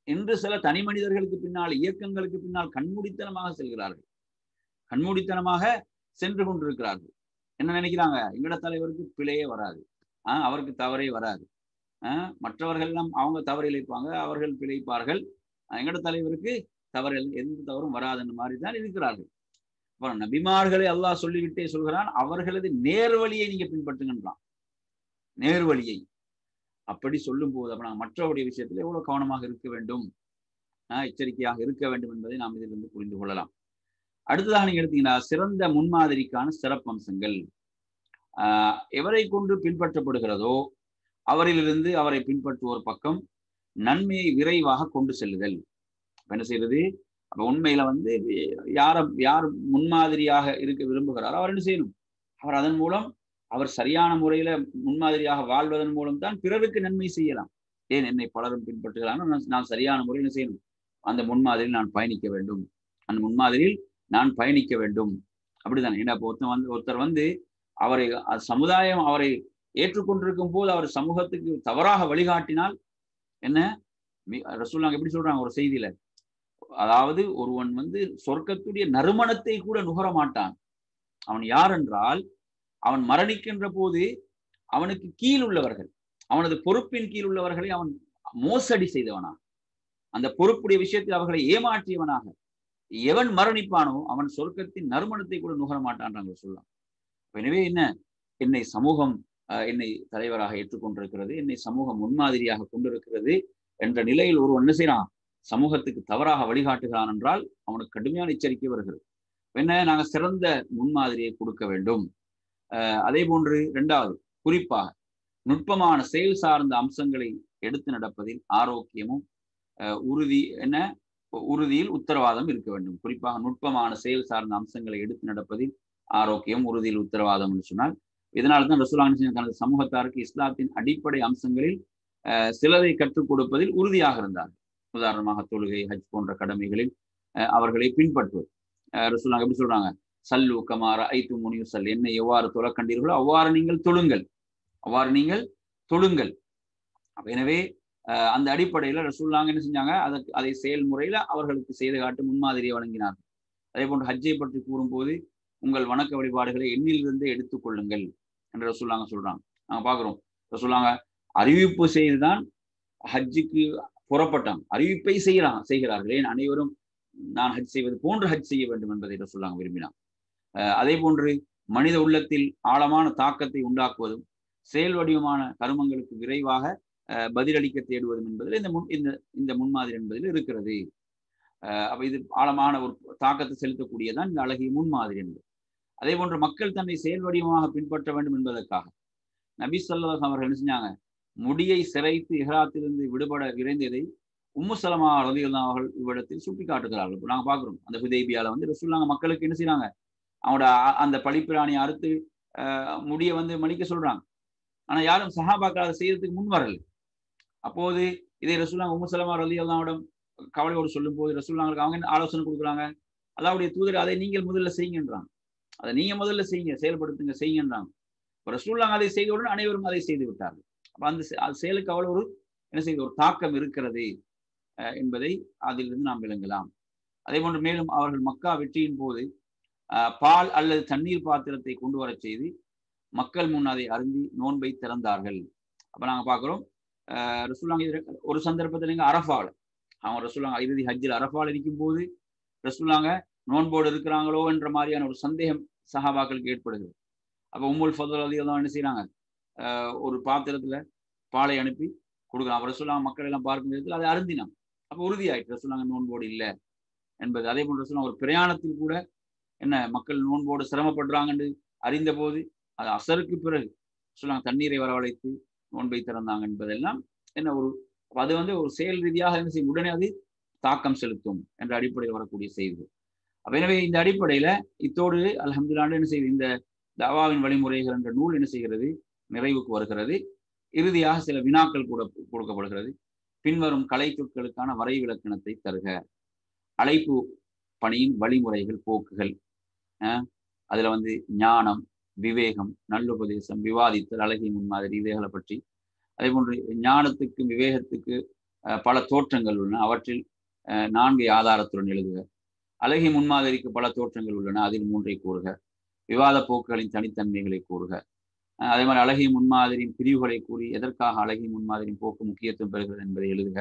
இன்று சில தனி மனிதர்களுக்கு பின்னால் இயக்கங்களுக்கு பின்னால் கண்மூடித்தனமாக செல்கிறார்கள். கண்மூடித்தனமாக சென்று கொண்டிருக்கிறார்கள். என்ன நினைக்கிறாங்க? எங்கட தலைவருக்கு பிழையே வராது, அவருக்கு தவறே வராது, மற்றவர்கள் எல்லாம் அவங்க தவறு இழைப்பாங்க, அவர்கள் பிழைப்பார்கள், எங்கட தலைவருக்கு தவறு எந்த தவறும் வராதுன்ற மாதிரி தான் இருக்கிறார்கள். அப்புறம் நபிமார்களை அல்லாஹ் சொல்லிவிட்டே சொல்கிறான், அவர்களது நேர்வழியை நீங்க பின்பற்றுங்கன்றான். நேர்வழியை அப்படி சொல்லும் போது அப்ப நாங்கள் மற்றவருடைய விஷயத்தில் எவ்வளவு கவனமாக இருக்க வேண்டும், எச்சரிக்கையாக இருக்க வேண்டும் என்பதை நாம் இதிலிருந்து புரிந்து கொள்ளலாம். அடுத்ததாக நீங்க எடுத்தீங்கன்னா சிறந்த முன்மாதிரிக்கான சிறப்பம்சங்கள். எவரை கொண்டு பின்பற்றப்படுகிறதோ அவரிலிருந்து அவரை பின்பற்றுவோர் பக்கம் நன்மையை விரைவாக கொண்டு செல்லுதல். என்ன செய்யறது? அப்ப உண்மையில வந்து யார் முன்மாதிரியாக இருக்க விரும்புகிறாரோ அவர் என்ன செய்யணும்? அவர் அதன் மூலம் அவர் சரியான முறையில முன்மாதிரியாக வாழ்வதன் மூலம் தான் பிறருக்கு நன்மை செய்யலாம். ஏன் என்னை பலரும் பின்பற்றுகிறாங்க, நான் சரியான முறையில் செய்யணும், அந்த முன்மாதிரியில் நான் பயணிக்க வேண்டும், அந்த முன்மாதிரியில் நான் பயணிக்க வேண்டும். அப்படித்தானே? ஏன்னா ஒருத்தர் வந்து அவரை சமுதாயம் அவரை ஏற்றுக்கொண்டிருக்கும் போது அவர் சமூகத்துக்கு தவறாக வழிகாட்டினால் என்ன ரசூலுல்லாஹ் எப்படி சொல்றாங்க ஒரு செய்தியில, அதாவது ஒருவன் வந்து சொர்க்கத்துடைய நறுமணத்தை கூட நுகர மாட்டான். அவன் யார் என்றால் அவன் மரணிக்கின்ற போது அவனுக்கு கீழ் உள்ளவர்கள், அவனது பொறுப்பின் கீழ் உள்ளவர்களை அவன் மோசடி செய்தவனாக, அந்த பொறுப்புடைய விஷயத்தில் அவர்களை ஏமாற்றியவனாக எவன் மரணிப்பானோ அவன் சொர்க்கத்தின் நறுமணத்தை கூட நுகர மாட்டான் சொல்லலாம். எனவே என்ன, என்னை சமூகம் என்னை தலைவராக ஏற்றுக்கொண்டிருக்கிறது, என்னை சமூகம் முன்மாதிரியாக கொண்டிருக்கிறது என்ற நிலையில் ஒருவன் என்ன செய்யறான்? சமூகத்துக்கு தவறாக வழிகாட்டுகிறான் என்றால் அவனுக்கு கடுமையான எச்சரிக்கை வருகிறது. என்ன, நாங்க சிறந்த முன்மாதிரியை கொடுக்க வேண்டும். அதே போன்று இரண்டாவது, குறிப்பாக நுட்பமான செயல் சார்ந்த அம்சங்களை எடுத்து நடப்பதில் ஆரோக்கியமும் உறுதியில் உத்தரவாதம் இருக்க வேண்டும். குறிப்பாக நுட்பமான செயல் சார்ந்த அம்சங்களை எடுத்து நடப்பதில் ஆரோக்கியம், உறுதியில் உத்தரவாதம் என்று சொன்னால், இதனால்தான் ரசூலுல்லாஹி தனது சமூகத்தாருக்கு இஸ்லாத்தின் அடிப்படை அம்சங்களில் சிலரை கற்றுக் கொடுப்பதில் உறுதியாக இருந்தார். உதாரணமாக தொழுகை, ஹஜ் போன்ற கடமைகளில் அவர்களை பின்பற்றுவது. ரசூலுல்லாஹி எப்படி சொல்றாங்க? சல்லு கமா ரஅய்துமூனி யுஸல்லி, என்னை எவ்வாறு தொழ கண்டீர்களோ அவ்வாறு நீங்கள் தொழுங்கள், அவ்வாறு நீங்கள் தொழுங்கள். எனவே அந்த அடிப்படையில் ரசூலுல்லாஹி என்ன செஞ்சாங்க? அதை செயல்முறையில அவர்களுக்கு செய்து காட்டு முன்மாதிரியை வழங்கினார்கள். அதே போன்று ஹஜ்ஜை பற்றி கூறும்போது உங்கள் வணக்க வழிபாடுகளை எண்ணிலிருந்து எடுத்துக் கொள்ளுங்கள் என்று ரசூலுல்லாஹி சொல்றாங்க. நாங்க பாக்குறோம் ரசூலுல்லாஹி அறிவிப்பு செய்துதான் ஹஜ்ஜுக்கு புறப்பட்டாங்க, அறிவிப்பை செய்கிறார்கள். ஏன் அனைவரும் நான் ஹஜ் செய்வது போன்று ஹஜ் செய்ய வேண்டும் என்பதை ரசூலுல்லாஹி விரும்பினார். அதே போன்று மனித உள்ளத்தில் ஆழமான தாக்கத்தை உண்டாக்குவதும் செயல் வடிவமான கருமங்களுக்கு விரைவாக பதிலளிக்க தேடுவதும் என்பதில் இந்த முன்மாதிரி என்பதில் இருக்கிறது. அப்ப இது ஆழமான ஒரு தாக்கத்தை செலுத்தக்கூடியதான் இந்த அழகிய முன்மாதிரி என்பது. அதே போன்று மக்கள் தன்னை செயல் வடிவமாக பின்பற்ற வேண்டும் என்பதற்காக நபி ஸல்லல்லாஹு அவர்கள் என்ன செஞ்சாங்க? முடியை சிரைத்து இஹ்ராத்திலிருந்து விடுபட விரைந்ததை உம்மு சலமா ரலியல்லாஹு அவர்கள் இவ்விடத்தில் சுட்டி காட்டுகிறார்கள். நாங்க பாக்குறோம் அந்த ஹுதைபியால வந்து ரசூலுல்லாஹி மக்களுக்கு என்ன செய்யறாங்க? அவனோட அந்த பழிப்பிராணியை அறுத்து முடிய வந்து மலிக்க சொல்றாங்க. ஆனா யாரும் சஹாபாக்கள் அதை செய்யறதுக்கு முன் வரல. அப்போது இதை ரசூலுல்லாஹி உம்மு சலமா ரலியல்லாஹுவிடம் கவலையோடு சொல்லும் போது ரசூலுல்லாஹி அவங்க என்ன ஆலோசனை கொடுக்குறாங்க? அல்லாஹ்வுடைய தூதர் அதை நீங்கள் முதல்ல செய்யுங்கன்றாங்க, அதை நீங்க முதல்ல செய்யுங்க, செயல்படுத்துங்க, செய்யுங்கன்றாங்க. ரசூலுல்லாஹி அதை செய்தவுடன் அனைவரும் அதை செய்து விட்டார்கள். அப்ப அந்த செயலுக்கு அவ்வளவு ஒரு என்ன செய்ய ஒரு தாக்கம் இருக்கிறது என்பதை அதிலிருந்து நாம் விளங்கலாம். அதே போன்று மேலும் அவர்கள் மக்கா வெற்றியின் போது பால் அல்லது தண்ணீர் பாத்திரத்தை கொண்டு வர செய்து மக்கள் முன் அதை அருந்தி நோன்பை திறந்தார்கள். அப்ப நாங்க பாக்குறோம் ரசூலுல்லாஹி ஒரு சந்தர்ப்பத்தில் அரஃபாவில் அவங்க ரசூலுல்லாஹி இறுதி ஹஜ்ஜில் அரஃபாவில் இருக்கும் போது ரசூலுல்லாஹி நோன்போடு இருக்கிறாங்களோ என்ற மாதிரியான ஒரு சந்தேகம் சஹாபாக்களுக்கு ஏற்படுகிறது. அப்ப உம்முல் ஃபதுல் ரலியல்லாஹு என்ன செய்யறாங்க? ஒரு பாத்திரத்துல பாலை அனுப்பி கொடுக்குறாங்க. அப்ப ரசூலுல்லாஹி மக்கள் எல்லாம் பார்க்கும் விதத்தில் அதை அருந்தினாங்க. அப்ப உறுதியாயிட்டு ரசூலுல்லாஹி நோன்போடு இல்லை என்பது. அதே போன்று ரசூலுல்லாஹி ஒரு பிரயாணத்தில் கூட என்ன மக்கள் நோன்போடு சிரமப்படுறாங்க என்று அறிந்த போது அது அசருக்கு பிறகு ரசூலுல்லாஹி தண்ணீரை வரவழைத்து நோன்பை திறந்தாங்க என்பதெல்லாம் என்ன ஒரு அது வந்து ஒரு செயல் ரீதியாக என்ன செய்யும்? உடனே அது தாக்கம் செலுத்தும் என்ற அடிப்படையில் வரக்கூடிய செய்திகள். எனவே இந்த அடிப்படையில இத்தோடு அல்ஹம்துலில்லாஹ் என்ன செய்யுது, இந்த தாவாவின் வழிமுறைகள் என்ற நூல் என்ன செய்கிறது, நிறைவுக்கு வருகிறது. இறுதியாக சில வினாக்கள் கூட கொடுக்கப்படுகிறது. பின்வரும் கலை சொற்களுக்கான வரை விலக்கணத்தை தருக. அழைப்பு பணியின் வழிமுறைகள், போக்குகள், அதுல ஞானம், விவேகம், நல்லுபதேசம், விவாதித்தல், அழகிய முன்மாதிரி, இவைகளை பற்றி. அதே போன்று ஞானத்துக்கு விவேகத்துக்கு பல தோற்றங்கள் உள்ளன, அவற்றில் 4 ஆதாரத்துடன் எழுதுக. அழகிய முன்மாதிரிக்கு பல தோற்றங்கள் உள்ளன, அதில் 3 கூறுக. விவாத போக்குகளின் தனித்தன்மைகளை கூறுக. அதே மாதிரி அழகிய முன்மாதிரியின் பிரிவுகளை கூறி எதற்காக அழகிய முன்மாதிரியின் போக்கு முக்கியத்துவம் பெறுகிறது என்பதை எழுதுக.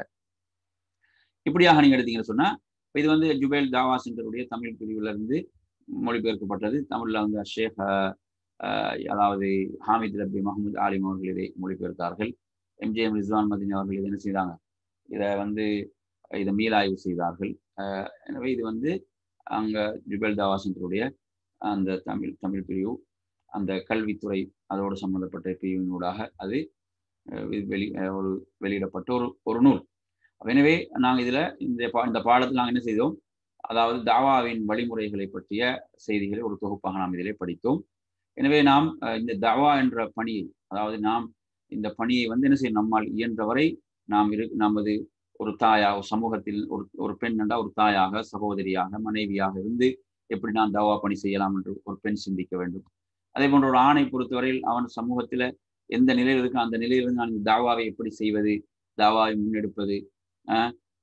இப்படியாக நீங்க எடுத்தீங்கன்னு சொன்னா, இது ஜுபைல் தாவா சென்டருடைய தமிழ் பிரிவுல இருந்து மொழிபெயர்க்கப்பட்டது. தமிழ்ல ஷேக் அதாவது ஹாமித் ரப்பி மஹமூத் ஆலிம் அவர்கள் இதை மொழிபெயர்த்தார்கள். எம்ஜிஎம் ரிஸ்வான் மதினி அவர்கள் இதை என்ன செய்தாங்க, இதை மீளாய்வு செய்தார்கள். எனவே இது அங்க ஜுபைல் தாவா சென்டருடைய அந்த தமிழ் பிரிவு, அந்த கல்வித்துறை அதோடு சம்பந்தப்பட்ட பிரிவினூடாக அது வெளியிடப்பட்ட ஒரு நூல். எனவே நாங்கள் இதுல இந்த பாடத்தில் நாங்கள் என்ன செய்தோம், அதாவது தாவாவின் வழிமுறைகளை பற்றிய செய்திகளை ஒரு தொகுப்பாக நாம் இதிலே படித்தோம். எனவே நாம் இந்த தாவா என்ற பணியை, அதாவது நாம் இந்த பணியை என்ன செய்யும், நம்மால் இயன்றவரை நாம் நமது ஒரு தாயாக, சமூகத்தில் ஒரு பெண் என்றால் ஒரு தாயாக, சகோதரியாக, மனைவியாக இருந்து எப்படி நான் தாவா பணி செய்யலாம் என்று ஒரு பெண் சிந்திக்க வேண்டும். அதே போன்ற ஒரு ஆணை பொறுத்தவரையில் அவன் சமூகத்துல எந்த நிலையில் இருக்கு, அந்த நிலையிலிருந்து நான் இந்த தாவாவை எப்படி செய்வது, தாவாவை முன்னெடுப்பது,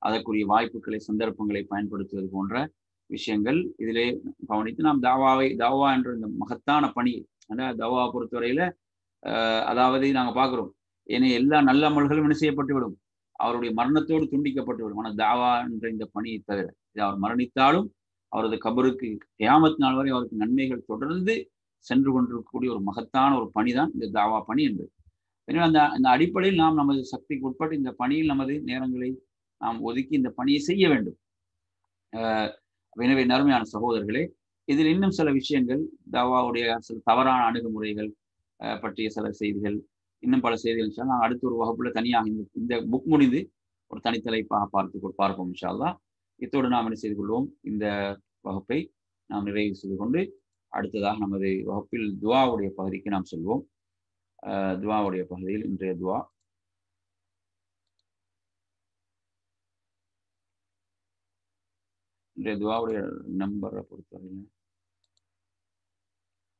அதற்குரிய வாய்ப்புகளை, சந்தர்ப்பங்களை பயன்படுத்துவது போன்ற விஷயங்கள் இதிலே கவனித்து நாம் தாவா என்ற இந்த மகத்தான பணி, தாவாவை பொறுத்தவரையில அதாவது நாங்க பார்க்கிறோம், ஏன்னா எல்லா நல்ல அமல்களும் என்ன செய்யப்பட்டுவிடும், அவருடைய மரணத்தோடு துண்டிக்கப்பட்டுவிடும். ஆனால் தாவா என்ற இந்த பணியை தவிர, அவர் மரணித்தாலும் அவரது கபருக்கு கியாமத் நாள் வரை அவருக்கு நன்மைகள் தொடர்ந்து சென்று கொண்டிருக்கக்கூடிய ஒரு மகத்தான ஒரு பணிதான் இந்த தாவா பணி என்பது. எனவே அந்த அடிப்படையில் நாம் நமது சக்திக்கு உட்பட்டு இந்த பணியில் நமது நேரங்களை நாம் ஒதுக்கி இந்த பணியை செய்ய வேண்டும். எனவே நறுமையான சகோதரர்களே, இதில் இன்னும் சில விஷயங்கள், தாவாவுடைய சில தவறான அணுகுமுறைகள் பற்றிய சில செய்திகள், இன்னும் பல செய்திகள் நாங்கள் அடுத்த ஒரு வகுப்புல தனியாக இந்த புக் முடிந்து ஒரு தனித்தலைப்பாக பார்ப்போம் இன்ஷா அல்லாஹ். இத்தோடு நாம் என்ன செய்து கொள்வோம், இந்த வகுப்பை நாம் நிறைவு செய்து கொண்டு அடுத்ததாக நமது வகுப்பில் துவாவுடைய பகுதிக்கு நாம் செல்வோம். துவாவுடைய பகுதியில் இன்றைய துவா, இன்றைய துவாவுடைய நம்பரை பொறுத்தவரையில்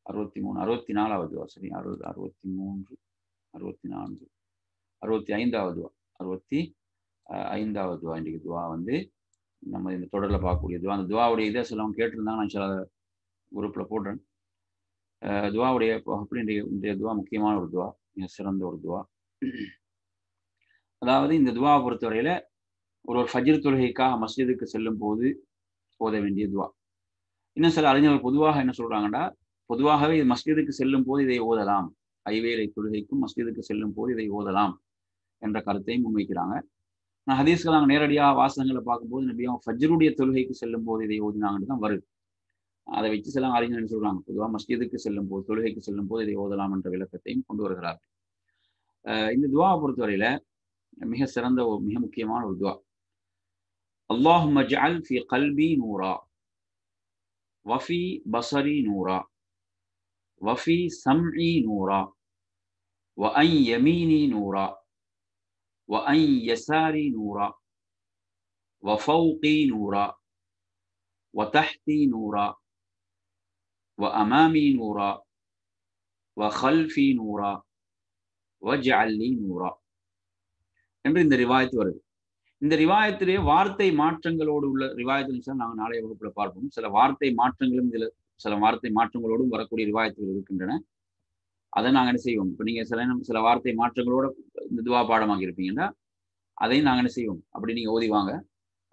63, 64வது துவா. சரி, 63, 64, 65வது துவா, 65வது துவா. இன்றைக்கு துவா நம்ம இந்த தொடரில் பார்க்கக்கூடிய துவா. அந்த துவாவுடைய இதை சிலவங்க கேட்டிருந்தாங்க, நான் சில குரூப்பில் போடுறேன். துவாவுடைய அப்படி இன்றைய துவா முக்கியமான ஒரு துவா, மிக சிறந்த ஒரு துவா. அதாவது இந்த துவாவை பொறுத்தவரையில ஒரு ஃபஜ்ர் தொழுகைக்காக மஸ்ஜிதுக்கு செல்லும் போது ஓத வேண்டிய துவா. இன்னும் சில அறிஞர்கள் பொதுவாக என்ன சொல்றாங்கன்னா, பொதுவாகவே மஸ்ஜிதுக்கு செல்லும் போது இதை ஓதலாம், ஐவேளை தொழுகைக்கும் மஸ்ஜிதுக்கு செல்லும் போது இதை ஓதலாம் என்ற கருத்தையும் முன்வைக்கிறாங்க. நான் ஹதீஸ்கள் நாங்கள் நேரடியாக வாசகங்களை பார்க்கும்போது நபியும் ஃபஜ்ருடைய தொழுகைக்கு செல்லும் போது இதை ஓதினாங்கன்னு தான் வருது. அதை வச்சு சில அறிஞர்கள் சொல்றாங்க, பொதுவாக மஸ்ஜிதுக்கு செல்லும் போது, தொழுகைக்கு செல்லும் போது இதை ஓதலாம் என்ற விளக்கத்தையும் கொண்டு வருகிறார்கள். இந்த துவாவை பொறுத்தவரையில மிக சிறந்த மிக முக்கியமான ஒரு துவா. அல்லாஹும்ம ஜஅல் ஃபீ கல்பி நூரா வஃபீ பஸரி நூரா வஃபீ சம்இ நூரா வஅன் யமீனி நூரா வஅன் யசாரி நூரா வஃபௌகி நூரா வதஹ்தி நூரா வஅமாமி நூரா வஹல்ஃபி நூரா வஜ்அல் லீ நூரா என்று இந்த ரிவாயத்து வருது. இந்த ரிவாயத்திலே வார்த்தை மாற்றங்களோடு உள்ள ரிவாயத்தில் நாங்கள் நாளைய வகுப்புல பார்ப்போம். சில வார்த்தை மாற்றங்களும் இதில் சில வார்த்தை மாற்றங்களோடும் வரக்கூடிய ரிவாயத்துகள் இருக்கின்றன. அதை நாங்கள் என்ன செய்வோம், இப்போ நீங்க சில வார்த்தை மாற்றங்களோட இந்த துவா பாடமாக இருப்பீங்கன்னா அதையும் நாங்கள் என்ன செய்வோம், அப்படி நீங்க ஓதிவாங்க,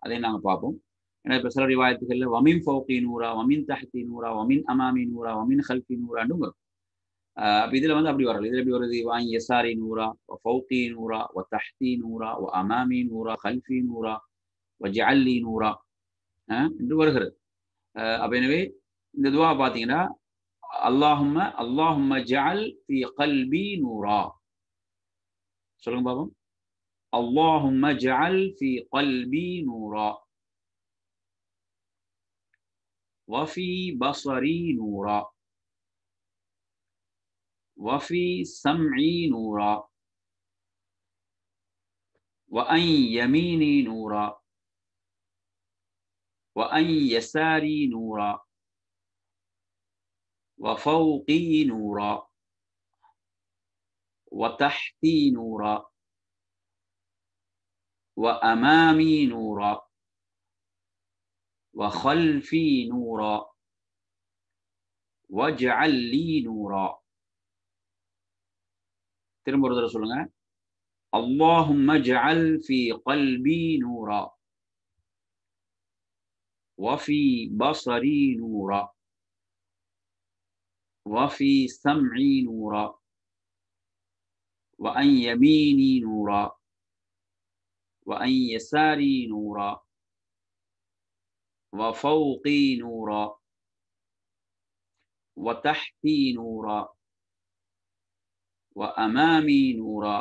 அதையும் நாங்கள் பார்ப்போம். ஏன்னா இப்போ சில ரிவாயத்துகள்ல வமின் ஃபௌகி நூரா, வமின் தஹ்தி நூரா, வமின் அமாமி நூரா, வமின் ஹல்ஃபி நூரான்னு வரும். அப்ப இதுல அப்படி வரல. இதுல எப்படி வருது, வாங்கி யசாரி நூரா, ஃபௌகி நூரா, வதஹ்தி நூரா, அமாமி நூரா, ஹல்ஃபி நூரா, வஜஅல் லீ நூரா என்று வருகிறது. அப்ப எனவே இந்த துவா பாத்தீங்கன்னா, அல்லாஹும்ம ஜஅல் ஃபீ கல்பி நூரா. சொல்லுங்க பாப்போம். அல்லாஹும்ம ஜஅல் ஃபீ கல்பி நூரா வஃபி பஸரி நூரா வஃபி சம்இ நூரா وأن يميني نورا وأن يساري نورا وفوقي نورا وتحتي نورا وأمامي نورا وخلفي نورا واجعل لي نورا. திரும்ப ஒரு தடவை சொல்லுங்க. اللهم اجعل في قلبي نورا وفي بصري نورا وفي سمعي نورا وعن يميني نورا وعن يساري نورا وفوقي نورا وتحتي نورا وأمامي نورا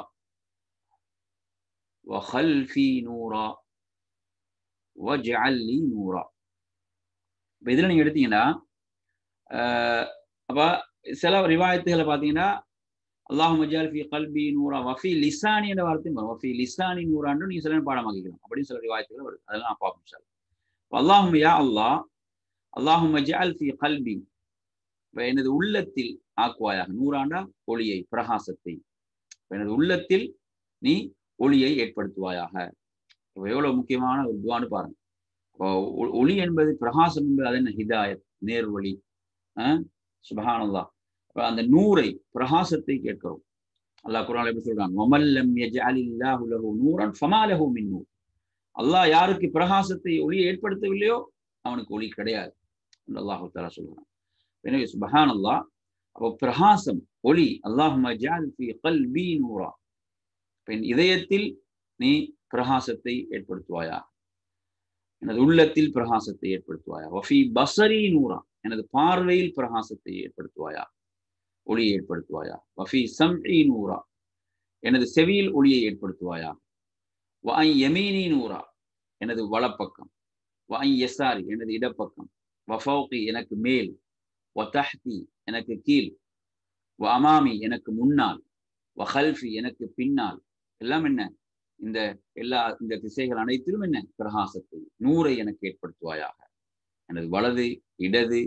وخلفي نورا واجعل لي نورا. இதில் நீங்கள் எடுத்தீங்கன்னா அப்போ சில ரிவாயத்துகளை பார்த்தீங்கன்னா அல்லாஹும்ம ஜஅல் ஃபீ கல்பி நூரா வஃபி லிசானி என்ற வார்த்தையும் வரும். வஃபி லிசானி நூரான்னு நீங்கள் சில பாடமாக்கிக்கலாம் அப்படின்னு சில ரிவாயத்துகள் வருது. அதெல்லாம் நான் பார்ப்போம் சார். அல்லாஹும்ம யா அல்லாஹ் அல்லாஹும்ம ஜஅல் ஃபீ கல்பி எனது உள்ளத்தில் ஆக்குவாயாக. நூறாண்டா ஒளியை, பிரகாசத்தை. எனது உள்ளத்தில் நீ ஒளியை ஏற்படுத்துவாயாக. எவ்வளவு முக்கியமான ஒரு துவான்னு பாருங்க. ஒளி என்பது, பிரகாசம் என்பது அது என்ன? ஹிதாயத், நேர்வழி. சுப்ஹானல்லாஹ். அந்த நூரை, பிரகாசத்தை கேட்கிறோம். அல்லாஹ் குர்ஆன்ல எப்படி சொல்றான்? வமல்லம் யஜஅலில்லாஹு லஹு நூரன் ஃபமா லஹு மின் நூர். அல்லாஹ் யாருக்கு பிரகாசத்தை, ஒளியை ஏற்படுத்தவில்லையோ அவனுக்கு ஒளி கிடையாது என்று அல்லாஹ் தஆலா சொல்றான். எனவே சுப்ஹானல்லாஹ். அப்போ பிரகாசம், ஒளி. அல்லாஹும்ம ஜஅல் ஃபீ கல்பி நூரா, என் இதயத்தில் நீ பிரகாசத்தை ஏற்படுத்துவாயா, எனது உள்ளத்தில் பிரகாசத்தை ஏற்படுத்துவாயா. வஃபி பஸரி நூரா, எனது பார்வையில் பிரகாசத்தை ஏற்படுத்துவாயா, ஒளியை ஏற்படுத்துவாயா. வஃபி சம்இ நூரா, எனது செவியில் ஒளியை ஏற்படுத்துவாயா. வஅன் யமீனி நூரா, எனது வலப்பக்கம். வஅன் யஸாரி, எனது இடப்பக்கம். வஃபௌகி, எனக்கு மேல். வதஹ்தி, எனக்கு கீழ். வஅமாமி, எனக்கு முன்னால். வஹல்ஃபி, எனக்கு பின்னால். எல்லாம் என்ன? இந்த திசைகள் அனைத்திலும் என்ன? பிரகாசத்தை, நூரை எனக்கு ஏற்படுத்துவாயாக. எனது வலது, இடது,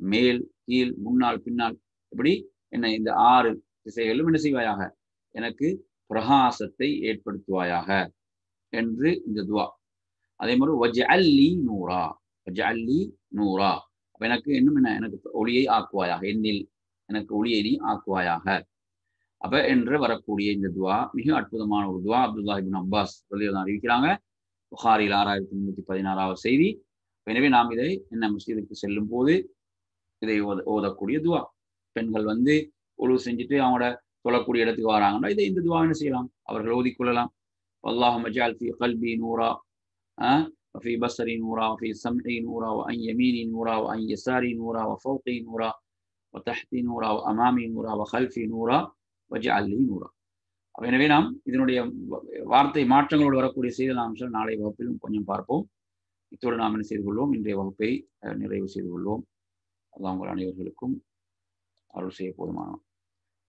மேல், கீழ், முன்னால், பின்னால், இப்படி என்ன இந்த 6 திசைகளும் என்ன செய்வாயாக? எனக்கு பிரகாசத்தை ஏற்படுத்துவாயாக என்று இந்த துவா. அதே மாதிரி வஜ்அல் லீ நூரா, வஜ்அல் லீ நூரா, எனக்கு இன்னும் என்ன? எனக்கு ஒளியை ஆக்குவாயாக, என்னில் எனக்கு ஒளியை நீ ஆக்குவாயாக. அப்ப என்று வரக்கூடிய இந்த துவா மிக அற்புதமான ஒரு துவா. அப்துல்லாஹ் இப்னு அப்பாஸ் ரலியல்லாஹு அறிவிக்கிறாங்க. புகாரில் 6316 செய்தி. எனவே நாம் இதை என்ன மஸ்ஜிதுக்கு செல்லும் போது இதை ஓதக்கூடிய துவா. பெண்கள் வந்து ஒழுவு செஞ்சுட்டு அவங்களோட தொழக்கூடிய இடத்துக்கு வராங்கன்னா இந்த துவா என்ன செய்யலாம்? அவர்கள் ஓதிக்கொள்ளலாம். அல்லாஹும்ம ஜஅல் ஃபீ கல்பி நூரா وفي بصري نورا وفي سمعي نورا وعن يميني نورا وعن يساري نورا وفوقي نورا وتحتي نورا وأمامي نورا وخلفي نورا واجعل لي نورا. எனவே நாம் இதனுடைய வார்த்தை மாற்றங்களோடு வரக்கூடிய செய்தி அம்சம் நாளை வகுப்பிலும் கொஞ்சம் பார்ப்போம். இத்தோடு நாம் என்ன செய்து கொள்வோம்? இன்றைய வகுப்பை நிறைவு செய்து கொள்வோம். அல்லாஹ் உங்கள் அனைவர்களுக்கும் அருள் செய்ய போதுமானோம்.